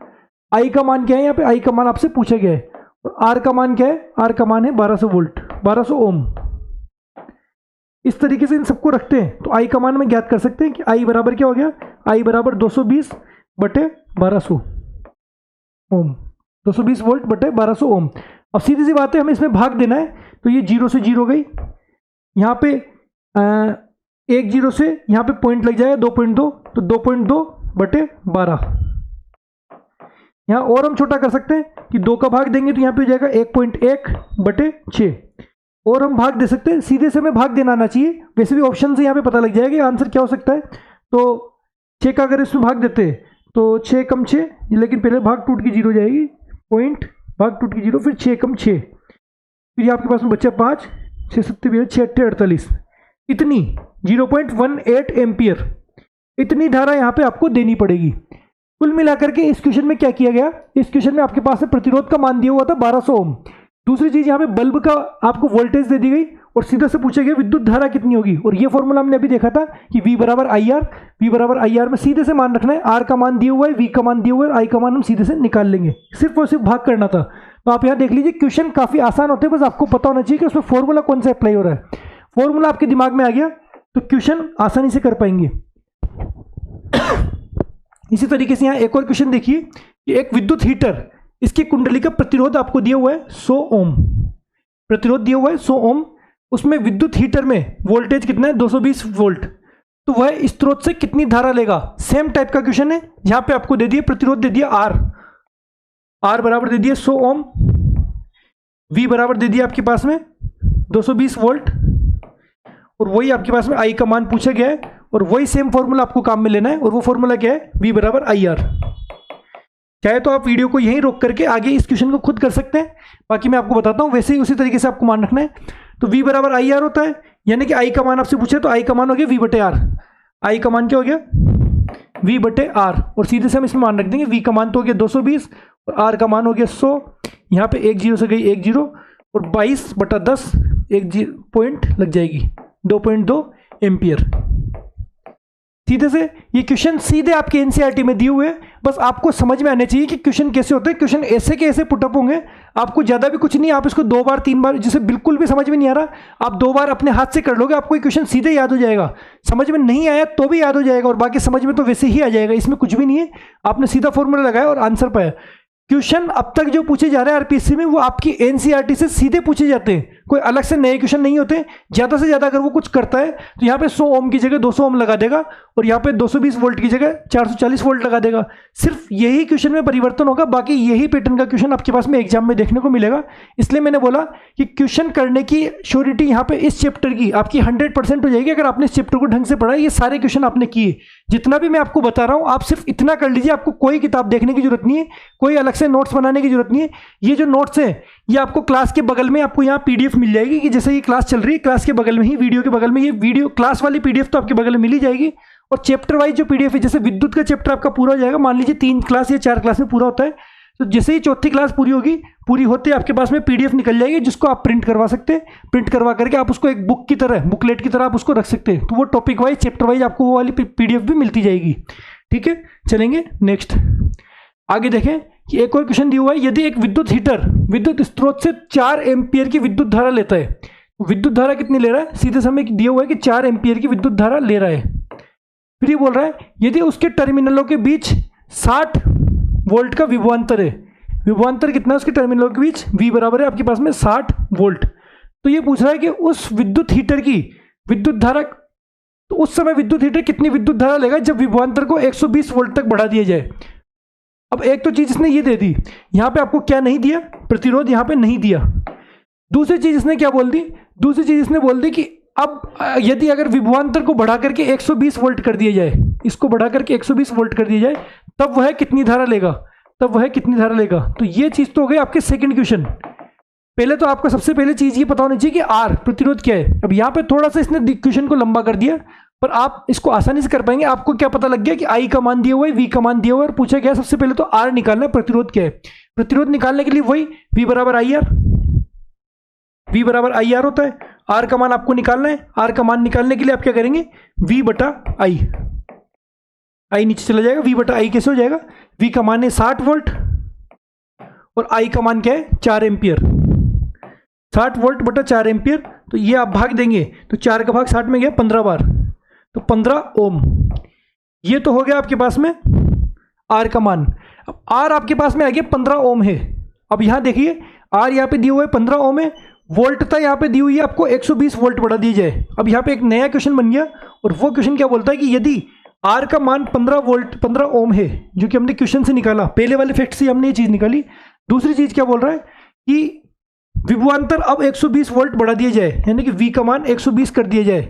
S1: I का मान क्या है यहाँ पे? I का मान आपसे पूछा गया है। और R का मान क्या है? R का मान है 1200 वोल्ट, 1200 ओम। इस तरीके से इन सबको रखते हैं तो आई का मान में ज्ञात कर सकते हैं कि आई बराबर क्या हो गया, आई बराबर 220 बटे 1200 ओम, 220 वोल्ट बटे 1200 ओम। अब सीधी सी बात है, हमें इसमें भाग देना है, तो ये 0 से 0 गई, यहाँ पे 1 0 से यहाँ पे पॉइंट लग जाएगा 2.2, तो 2.2 बटे 12। यहाँ और हम छोटा कर सकते हैं कि 2 का भाग देंगे तो यहाँ पे हो जाएगा 1.1 बटे 6, और हम भाग दे सकते हैं, सीधे से हमें भाग देना आना चाहिए, वैसे भी ऑप्शन से यहाँ पे पता लग जाएगा कि आंसर क्या हो सकता है। तो 6 का अगर इसमें भाग देते हैं तो 6 कम 6, लेकिन पहले भाग टूट के 0 जाएगी, पॉइंट भाग टूट के 0, फिर 6 कम 6, फिर ये आपके पास में बच्चा 5, 6 7 20, 6 8 48, इतनी 0.18 एम्पियर, इतनी धारा यहाँ पे आपको देनी पड़ेगी। कुल मिलाकर के इस क्वेश्चन में क्या किया गया, इस क्वेश्चन में आपके पास प्रतिरोध का मान दिया हुआ था 1200 ओम। दूसरी चीज यहाँ पे बल्ब का आपको वोल्टेज दे दी गई और सीधा से पूछा गया विद्युत धारा कितनी होगी, और ये फॉर्मूला हमने अभी देखा था कि V बराबर आई आर, V बराबर आई आर में सीधे से मान रखना है, R का मान दिया हुआ है, V का मान दिया हुआ है, I का मान हम सीधे से निकाल लेंगे, सिर्फ और सिर्फ भाग करना था। तो आप यहाँ देख लीजिए क्वेश्चन काफी आसान होते हैं, बस आपको पता होना चाहिए कि उसमें फॉर्मूला कौन सा अप्लाई हो रहा है। फॉर्मूला आपके दिमाग में आ गया तो क्वेश्चन आसानी से कर पाएंगे। इसी तरीके से यहाँ एक और क्वेश्चन देखिए कि एक विद्युत हीटर, इसकी कुंडली का प्रतिरोध आपको दिया हुआ है 100 ओम, प्रतिरोध दिया हुआ है 100 ओम, उसमें विद्युत हीटर में वोल्टेज कितना है 220 वोल्ट, तो वह स्रोत से कितनी धारा लेगा। सेम टाइप का क्वेश्चन है, यहाँ पे आपको दे दिया प्रतिरोध दे दिया आर बराबर दे दिया 100 ओम, V बराबर दे दिया आपके पास में 220 वोल्ट, और वही आपके पास में आई का मान पूछा गया है, और वही सेम फॉर्मूला आपको काम में लेना है, और वो फॉर्मूला क्या है, V बराबर आई आर। चाहे तो आप वीडियो को यहीं रोक करके आगे इस क्वेश्चन को खुद कर सकते हैं, बाकी मैं आपको बताता हूं, वैसे ही उसी तरीके से आपको मान रखना है। तो V बराबर आई आर होता है, यानी कि आई का मान आपसे पूछे तो आई का मान हो गया V बटे आर, आई का मान क्या हो गया V बटे आर, और सीधे से हम इसमें मान रख देंगे, V का मान तो हो गया 220 और आर का मान हो गया 100, यहाँ पे 1 0 से गई 1 0, और 22 बटा 10 1 पॉइंट लग जाएगी 2.2 एम्पियर। सीधे से ये क्वेश्चन सीधे आपके एनसीईआरटी में दिए हुए हैं, बस आपको समझ में आने चाहिए कि क्वेश्चन कैसे होते हैं। क्वेश्चन ऐसे के ऐसे पुटअप होंगे, आपको ज्यादा भी कुछ नहीं, आप इसको 2 बार 3 बार, जिसे बिल्कुल भी समझ में नहीं आ रहा आप 2 बार अपने हाथ से कर लोगे, आपको ये क्वेश्चन सीधे याद हो जाएगा, समझ में नहीं आया तो भी याद हो जाएगा, और बाकी समझ में तो वैसे ही आ जाएगा, इसमें कुछ भी नहीं है। आपने सीधा फॉर्मूला लगाया और आंसर पाया। क्वेश्चन अब तक जो पूछे जा रहे हैं आरपीएससी में, वो आपकी एनसीईआरटी से सीधे पूछे जाते हैं, कोई अलग से नए क्वेश्चन नहीं होते। ज्यादा से ज्यादा अगर वो कुछ करता है तो यहाँ पे 100 ओम की जगह 200 ओम लगा देगा, और यहाँ पे 220 वोल्ट की जगह 440 वोल्ट लगा देगा, सिर्फ यही क्वेश्चन में परिवर्तन होगा, बाकी यही पैटर्न का क्वेश्चन आपके पास में एग्जाम में देखने को मिलेगा। इसलिए मैंने बोला कि क्वेश्चन करने की श्योरिटी यहाँ पे इस चैप्टर की आपकी 100% हो जाएगी अगर आपने इस चैप्टर को ढंग से पढ़ा। ये सारे क्वेश्चन आपने किए, जितना भी मैं आपको बता रहा हूँ आप सिर्फ इतना कर लीजिए, आपको कोई किताब देखने की जरूरत नहीं है, कोई अलग से नोट्स बनाने की जरूरत नहीं है। ये जो नोट्स है ये आपको क्लास के बगल में आपको यहाँ पीडीएफ मिल जाएगी, कि जैसे ये क्लास चल रही है क्लास के बगल में ही वीडियो के बगल में ये वीडियो क्लास वाली पीडीएफ तो आपके बगल में मिल ही जाएगी। और चैप्टर वाइज जो पीडीएफ है, जैसे विद्युत का चैप्टर आपका पूरा हो जाएगा, मान लीजिए 3 क्लास या 4 क्लास में पूरा होता है, तो जैसे ही 4थी क्लास पूरी होगी, पूरी होते आपके पास में पीडीएफ निकल जाएगी, जिसको आप प्रिंट करवा सकते हैं। प्रिंट करवा करके आप उसको एक बुक की तरह, बुकलेट की तरह आप उसको रख सकते हैं, तो वो टॉपिक वाइज चैप्टर वाइज आपको वो वाली पीडीएफ भी मिलती जाएगी। ठीक है, चलेंगे नेक्स्ट आगे देखें कि एक और क्वेश्चन दिया हुआ है, यदि एक विद्युत हीटर विद्युत स्रोत से 4 एम्पियर की विद्युत धारा लेता है, विद्युत धारा कितनी ले रहा है, सीधे समय दिया हुआ है कि 4 एम्पियर की विद्युत धारा ले रहा है। फिर ये बोल रहा है यदि उसके टर्मिनलों के बीच 60 वोल्ट का विभवांतर है, विभवांतर कितना है उसके टर्मिनलों के बीच, V बराबर है आपके पास में 60 वोल्ट। तो ये पूछ रहा है कि उस विद्युत हीटर की विद्युत धारा, तो उस समय विद्युत हीटर कितनी विद्युत धारा लेगा जब विभवांतर को 120 वोल्ट तक बढ़ा दिया जाए। अब एक तो चीज इसने ये दे दी, यहां पे आपको क्या नहीं दिया, प्रतिरोध यहां पे नहीं दिया। दूसरी चीज इसने क्या बोल दी, दूसरी चीज इसने बोल दी कि अब यदि अगर विभवांतर को बढ़ा करके 120 वोल्ट कर दिया जाए, इसको बढ़ा करके 120 वोल्ट कर दिया जाए, तब वह कितनी धारा लेगा, तब वह कितनी धारा लेगा। तो ये चीज तो हो गई आपके सेकंड क्वेश्चन। पहले तो आपको सबसे पहले चीज ये पता होनी चाहिए कि आर प्रतिरोध क्या है। अब यहाँ पे थोड़ा सा इसने क्वेश्चन को लंबा कर दिया, पर आप इसको आसानी से कर पाएंगे। आपको क्या पता लग गया कि आई का मान दिया हुआ है, वी का मान दिया हुआ है, और पूछा गया सबसे पहले तो आर निकालना है, प्रतिरोध क्या है। प्रतिरोध निकालने के लिए वही V बराबर आई आर, V बराबर आई आर होता है। आर का मान आपको निकालना है, आर का मान निकालने के लिए आप क्या करेंगे, V बटा आई, आई नीचे चला जाएगा, V बटा आई कैसे हो जाएगा, V का मान है 60 वोल्ट और आई का मान क्या है 4 एम्पियर, 60 वोल्ट बटा 4 एम्पियर, तो ये आप भाग देंगे तो 4 का भाग 60 में गया 15 बार, तो 15 ओम। ये तो हो गया आपके पास में आर का मान। अब आर आपके पास में आ गया 15 ओम है। अब यहाँ देखिए आर यहाँ पे दिए हुए 15 ओम है, वोल्टता यहाँ पे दी हुई है आपको 120 वोल्ट बढ़ा दी जाए। अब यहाँ पे एक नया क्वेश्चन बन गया, और वो क्वेश्चन क्या बोलता है कि यदि आर का मान 15 वोल्ट 15 ओम है, जो कि हमने क्वेश्चन से निकाला, पहले वाले फैक्ट से हमने ये चीज़ निकाली। दूसरी चीज़ क्या बोल रहा है कि विभवांतर अब 120 वोल्ट बढ़ा दिया जाए, यानी कि V का मान 120 कर दिया जाए।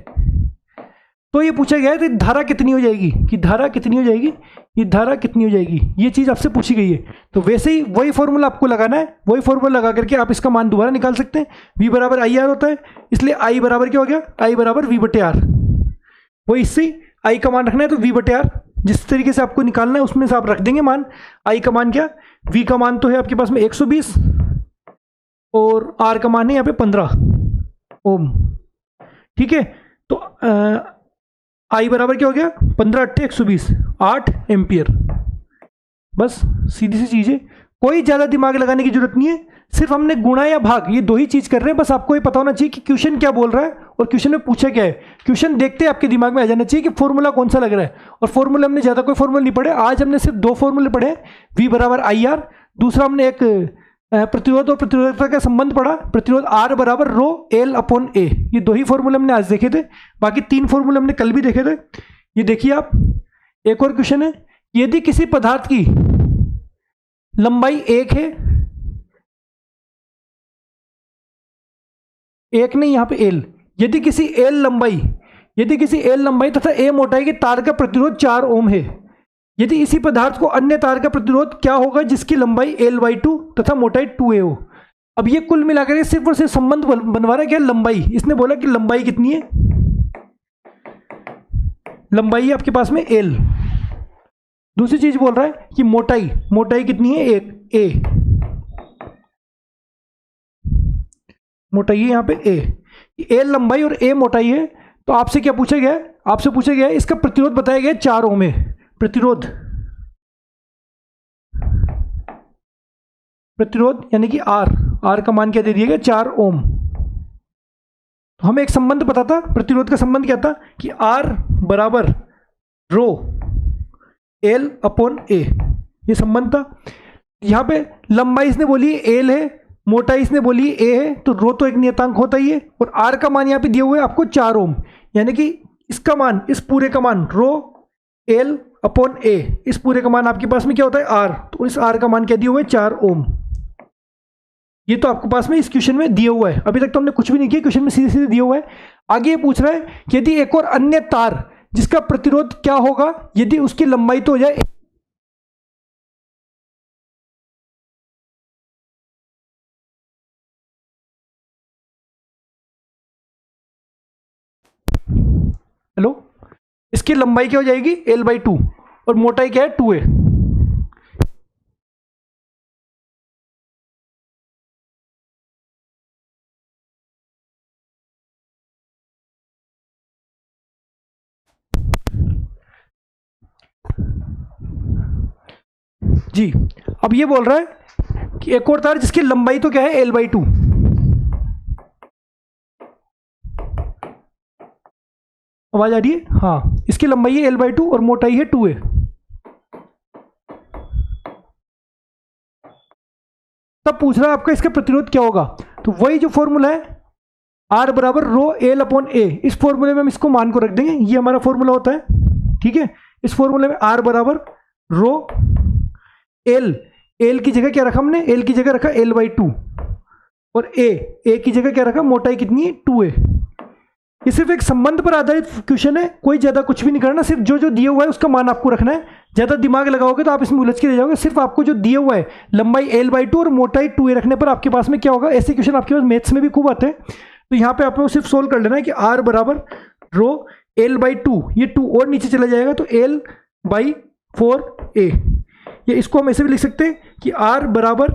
S1: तो ये पूछा गया है तो धारा कितनी हो जाएगी, कि धारा कितनी हो जाएगी, ये धारा कितनी हो जाएगी, ये चीज़ आपसे पूछी गई है। तो वैसे ही वही फॉर्मूला आपको लगाना है, वही फॉर्मूला लगा करके आप इसका मान दोबारा निकाल सकते हैं। V बराबर आई आर होता है, इसलिए I बराबर क्या हो गया, I बराबर V बटे आर। वही इससे I का मान रखना है तो V बटे आर, जिस तरीके से आपको निकालना है उसमें से आप रख देंगे मान। I का मान क्या, V का मान तो है आपके पास में 120 और R का मान है यहाँ पे 15 ओम। ठीक है, तो I बराबर क्या हो गया, 15 अट्ठे 120, 8 एम्पियर। बस सीधी सी चीज़ है, कोई ज़्यादा दिमाग लगाने की जरूरत नहीं है, सिर्फ हमने गुणा या भाग ये दो ही चीज़ कर रहे हैं। बस आपको ये पता होना चाहिए कि क्वेश्चन क्या बोल रहा है और क्वेश्चन में पूछा क्या है। क्वेश्चन देखते ही आपके दिमाग में आ जाना चाहिए कि फॉर्मूला कौन सा लग रहा है। और फॉर्मूला हमने ज़्यादा कोई फॉर्मूला नहीं पढ़े, आज हमने सिर्फ 2 फॉर्मूले पढ़े, V बराबर आई आर, दूसरा हमने एक प्रतिरोध और प्रतिरोधकता का संबंध पढ़ा, प्रतिरोध R बराबर रो एल अपॉन ए। ये 2 ही फॉर्मूले हमने आज देखे थे, बाकी 3 फॉर्मूले हमने कल भी देखे थे। ये देखिए आप, एक और क्वेश्चन है, यदि किसी पदार्थ की लंबाई 1 है, 1 नहीं यहाँ पे L, यदि किसी L लंबाई तथा A मोटाई के तार का प्रतिरोध 4 ओम है, यदि इसी पदार्थ को अन्य तार का प्रतिरोध क्या होगा जिसकी लंबाई L/2 तथा मोटाई 2a हो। अब ये कुल मिलाकर सिर्फ और सिर्फ संबंध बनवा रहा है क्या, लंबाई। इसने बोला कि लंबाई कितनी है, लंबाई है आपके पास में L। दूसरी चीज बोल रहा है कि मोटाई कितनी है, 1 a, मोटाई है यहाँ पे a लंबाई और a मोटाई है। तो आपसे क्या पूछा गया है, आपसे पूछा गया है इसका प्रतिरोध बताया गया 4 ओम है। प्रतिरोध यानी कि R का मान क्या दे दिया गया, 4 ओम। तो हमें एक संबंध पता था, प्रतिरोध का संबंध क्या था कि R बराबर रो L अपॉन A, ये संबंध था। यहाँ पे लंबाई इसने बोली L है, मोटाई इसने बोली A है, तो रो तो एक नियतांक होता ही है, और R का मान यहाँ पे दिए हुए आपको 4 ओम, यानी कि इसका मान, इस पूरे का मान रो L अपॉन A, इस पूरे का मान आपके पास में क्या होता है, R। तो इस R का मान क्या दिया हुआ है, 4 ओम। ये तो आपके पास में इस क्वेश्चन में दिया हुआ है। अभी तक तो हमने कुछ भी नहीं किया, क्वेश्चन में सीधे सीधे दिया हुआ है। आगे ये पूछ रहा है कि यदि एक और अन्य तार जिसका प्रतिरोध क्या होगा यदि उसकी लंबाई तो हो जाए, हेलो, इसकी लंबाई क्या हो जाएगी, L/2 और मोटाई क्या है, 2a। जी, अब ये बोल रहा है कि एक और तार जिसकी लंबाई तो क्या है, L/2। आवाज आ रही है, हाँ, इसकी लंबाई है L/2 और मोटाई है 2a। तब पूछ रहा है आपका इसका प्रतिरोध क्या होगा। तो वही जो फॉर्मूला है R बराबर रो L अपॉन A, इस फॉर्मूले में हम इसको मान को रख देंगे, ये हमारा फॉर्मूला होता है। ठीक है, इस फॉर्मूले में R बराबर रो L की जगह क्या रखा हमने, L की जगह रखा L/2 और A की जगह क्या रखा, मोटाई कितनी है, 2a। ये सिर्फ एक संबंध पर आधारित क्वेश्चन है, कोई ज्यादा कुछ भी नहीं करना, सिर्फ जो जो दिया हुआ है उसका मान आपको रखना है। ज्यादा दिमाग लगाओगे तो आप इसमें उलझ के रह जाओगे। सिर्फ आपको जो दिया हुआ है लंबाई L/2 और मोटाई 2a रखने पर आपके पास में क्या होगा। ऐसे क्वेश्चन आपके पास मैथ्स में भी खूब आते हैं। तो यहाँ पे आपको सिर्फ सोल्व कर लेना है कि R बराबर रो L/2, ये 2 और नीचे चला जाएगा तो L/4a। ये इसको हम ऐसे भी लिख सकते हैं कि R बराबर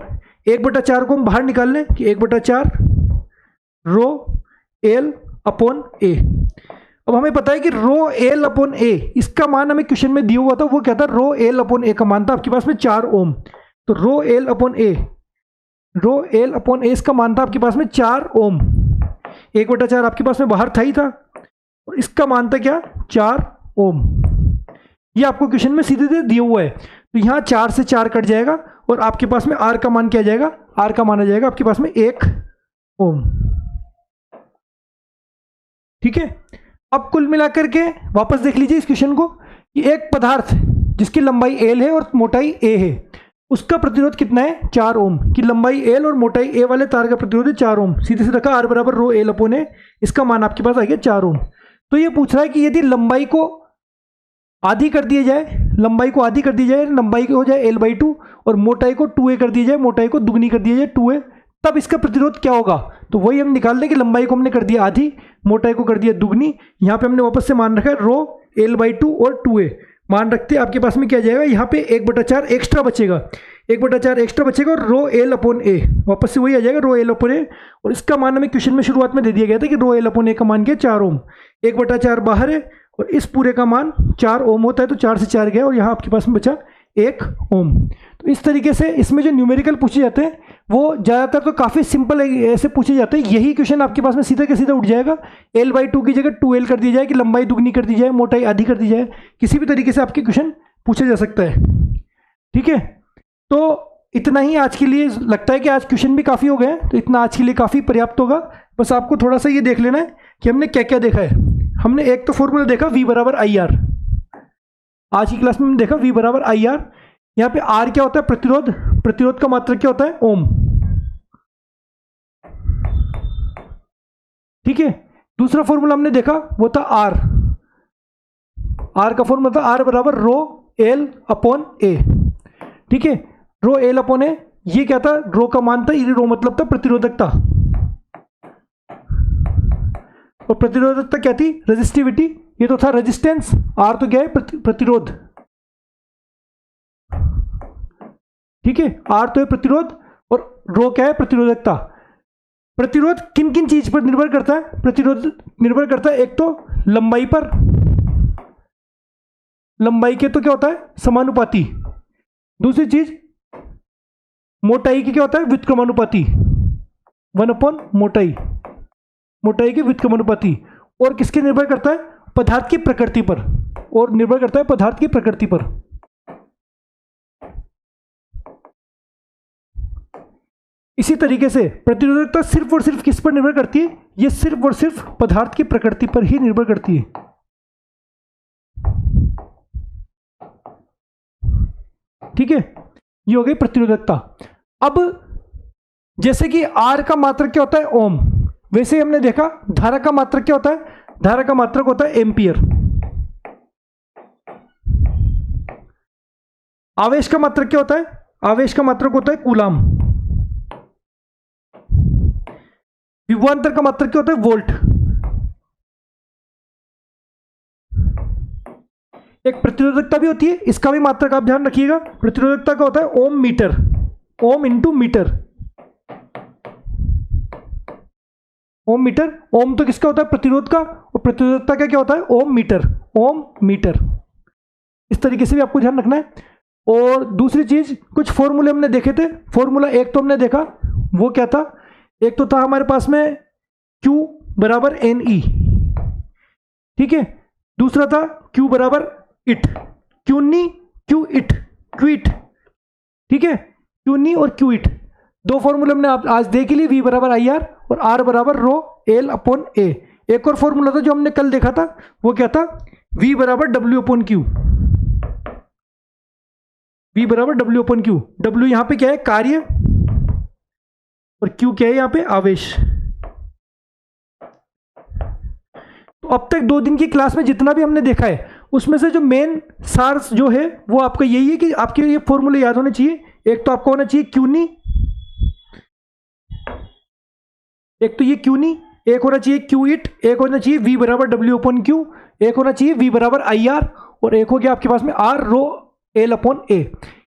S1: 1/4 को हम बाहर निकाल लें कि 1/4 रो L अपॉन A। अब हमें पता है कि रो L अपॉन A, इसका मान हमें क्वेश्चन में दिया हुआ था, वो क्या था, रो L अपॉन A का मान था आपके पास में 4 ओम। तो रो L अपॉन A इसका मान था आपके पास में 4 ओम। 1/4 आपके पास में बाहर था ही था, और इसका मान था क्या, 4 ओम। ये आपको क्वेश्चन में सीधे दिया हुआ है, तो यहाँ 4 से 4 कट जाएगा और आपके पास में आर का मान क्या आ जाएगा, आर का मान आ जाएगा आपके पास में 1 ओम। ठीक है, अब कुल मिलाकर के वापस देख लीजिए इस क्वेश्चन को कि एक पदार्थ जिसकी लंबाई एल है और मोटाई ए है, उसका प्रतिरोध कितना है, 4 ओम। की लंबाई एल और मोटाई ए वाले तार का प्रतिरोध है 4 ओम। सीधे से रखा आर बराबर रो एल अपॉन ए, इसका मान आपके पास आ गया 4 ओम। तो ये पूछ रहा है कि यदि लंबाई को आधी कर दिया जाए, लंबाई को आधी कर दी जाए, लंबाई को हो जाए L/2 और मोटाई को 2a कर दी जाए, मोटाई को दुगनी कर दी जाए 2a, तब इसका प्रतिरोध क्या होगा। तो वही हम निकाल दें कि लंबाई को हमने कर दिया आधी, मोटाई को कर दिया दुगनी। यहाँ पे हमने वापस से मान रखा है रो L/2 और 2a मान रखते आपके पास में क्या जाएगा, यहाँ पे 1/4 एक्स्ट्रा बचेगा, 1/4 एक्स्ट्रा बचेगा और रो एल अपॉन ए, वापस से वही आ जाएगा रो एल अपॉन ए। और इसका मान हमें क्वेश्चन में शुरुआत में दे दिया गया था कि रो एल अपॉन ए का मान क्या, 4 ओम। 1/4 बाहर है और इस पूरे का मान 4 ओम होता है, तो 4 से 4 गया और यहाँ आपके पास में बचा 1 ओम। तो इस तरीके से इसमें जो न्यूमेरिकल पूछे जाते हैं वो ज़्यादातर तो काफ़ी सिंपल ऐसे पूछे जाते हैं। यही क्वेश्चन आपके पास में सीधा के सीधा उठ जाएगा, L/2 की जगह 2L कर दी जाए, कि लंबाई दुगनी कर दी जाए, मोटाई आधी कर दी जाए, किसी भी तरीके से आपके क्वेश्चन पूछा जा सकता है। ठीक है, तो इतना ही आज के लिए, लगता है कि आज क्वेश्चन भी काफ़ी हो गए हैं, तो इतना आज के लिए काफ़ी पर्याप्त होगा। बस आपको थोड़ा सा ये देख लेना है कि हमने क्या क्या देखा है। हमने एक तो फॉर्मूला देखा V बराबर IR, आज की क्लास में हमने देखा V बराबर IR। यहाँ पे R क्या होता है, प्रतिरोध, प्रतिरोध का मात्रक क्या होता है, ओम। ठीक है, दूसरा फॉर्मूला हमने देखा वो था R, R का फॉर्मूला था R बराबर रो एल अपॉन ए। ठीक है, रो एल अपॉन ए, ये क्या था, रो का मान था, रो मतलब था प्रतिरोधकता, और प्रतिरोधकता क्या थी, रेजिस्टिविटी, ये तो था रेजिस्टेंस। आर तो क्या है, प्रतिरोध। ठीक है, आर तो है प्रतिरोध और रो क्या है, प्रतिरोधकता। प्रतिरोध किन किन चीज पर निर्भर करता है, प्रतिरोध निर्भर करता है एक तो लंबाई पर, लंबाई के तो क्या होता है, समानुपाती। दूसरी चीज मोटाई की क्या होता है, व्युत्क्रमानुपाती, 1 मोटाई, मोटाई के व्युत्क्रमानुपाती। और किसके निर्भर करता है, पदार्थ की प्रकृति पर, और निर्भर करता है पदार्थ की प्रकृति पर। इसी तरीके से प्रतिरोधकता सिर्फ और सिर्फ किस पर निर्भर करती है, ये सिर्फ और सिर्फ पदार्थ की प्रकृति पर ही निर्भर करती है। ठीक है, ये हो गई प्रतिरोधकता। अब जैसे कि R का मात्रक क्या होता है, ओम, वैसे ही हमने देखा धारा का मात्रक क्या होता है, धारा का मात्रक होता है एम्पियर। आवेश का मात्रक क्या होता है, आवेश का मात्रक होता है कूलाम। विभवांतर का मात्रक क्या होता है, वोल्ट। एक प्रतिरोधकता भी होती है, इसका भी मात्रक आप ध्यान रखिएगा, प्रतिरोधकता का होता है ओम मीटर, ओम इंटू मीटर, ओम मीटर। ओम तो किसका होता है, प्रतिरोध का, और प्रतिरोधकता का क्या होता है, ओम मीटर, ओम मीटर। इस तरीके से भी आपको ध्यान रखना है। और दूसरी चीज, कुछ फॉर्मूले हमने देखे थे। फॉर्मूला एक तो हमने देखा, वो क्या था, एक तो था हमारे पास में Q बराबर NE। ठीक है, दूसरा था Q बराबर इट, क्यूनी क्यू इट, क्विट। ठीक है, क्यूनी और क्यू इट, दो फॉर्मूले हमने आज देख ली, V बराबर IR और R बराबर रो एल अपॉन ए। एक और फॉर्मूला था जो हमने कल देखा था, वो क्या था, V बराबर W अपॉन क्यू, V बराबर W अपॉन क्यू। W यहां पे क्या है, कार्य, और Q क्या है यहाँ पे, आवेश। तो अब तक 2 दिन की क्लास में जितना भी हमने देखा है, उसमें से जो मेन सार जो है वो आपका यही है कि आपके ये फॉर्मूले याद होने चाहिए। एक तो आपको होना चाहिए क्यूनी, एक तो ये क्यूनी, एक होना चाहिए क्यू इट, एक होना चाहिए V बराबर W अपॉन क्यू, एक होना चाहिए V बराबर IR, और एक हो गया आपके पास में R रो एल अपॉन ए।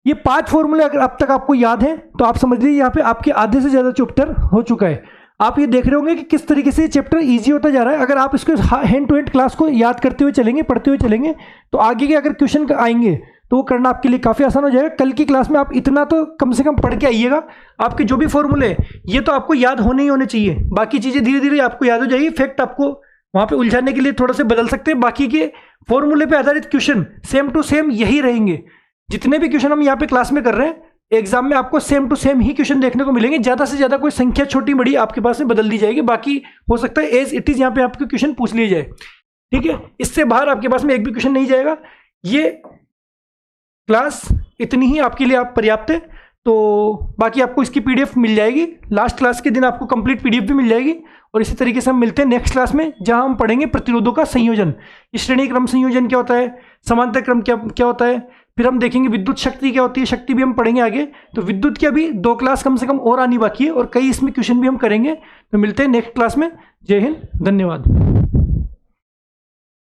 S1: ये 5 फॉर्मूले अगर अब तक आपको याद है तो आप समझ लीजिए यहाँ पे आपके आधे से ज्यादा चैप्टर हो चुका है। आप ये देख रहे होंगे कि किस तरीके से ये चैप्टर इजी होता जा रहा है। अगर आप इसको हैंड टू हैंड क्लास को याद करते हुए चलेंगे, पढ़ते हुए चलेंगे, तो आगे के अगर क्वेश्चन आएंगे तो वो करना आपके लिए काफ़ी आसान हो जाएगा। कल की क्लास में आप इतना तो कम से कम पढ़ के आइएगा, आपके जो भी फॉर्मूले ये तो आपको याद होने ही होने चाहिए, बाकी चीज़ें धीरे धीरे आपको याद हो जाएगी। फैक्ट आपको वहाँ पे उलझाने के लिए थोड़ा सा बदल सकते हैं, बाकी के फॉर्मूले पे आधारित क्वेश्चन सेम टू सेम यही रहेंगे। जितने भी क्वेश्चन हम यहाँ पे क्लास में कर रहे हैं, एग्जाम में आपको सेम टू सेम ही क्वेश्चन देखने को मिलेंगे। ज़्यादा से ज़्यादा कोई संख्या छोटी बड़ी आपके पास में बदल दी जाएगी, बाकी हो सकता है एज इट इज़ यहाँ पे आपके क्वेश्चन पूछ लिए जाए, ठीक है। इससे बाहर आपके पास में एक भी क्वेश्चन नहीं जाएगा। ये क्लास इतनी ही आपके लिए आप पर्याप्त है। तो बाकी आपको इसकी पीडीएफ मिल जाएगी, लास्ट क्लास के दिन आपको कंप्लीट पीडीएफ भी मिल जाएगी। और इसी तरीके से हम मिलते हैं नेक्स्ट क्लास में, जहां हम पढ़ेंगे प्रतिरोधों का संयोजन, श्रेणी क्रम संयोजन क्या होता है, समांतर क्रम क्या होता है, फिर हम देखेंगे विद्युत शक्ति क्या होती है, शक्ति भी हम पढ़ेंगे आगे। तो विद्युत की अभी 2 क्लास कम से कम और आनी बाकी है, और कई इसमें क्वेश्चन भी हम करेंगे। तो मिलते हैं नेक्स्ट क्लास में। जय हिंद, धन्यवाद।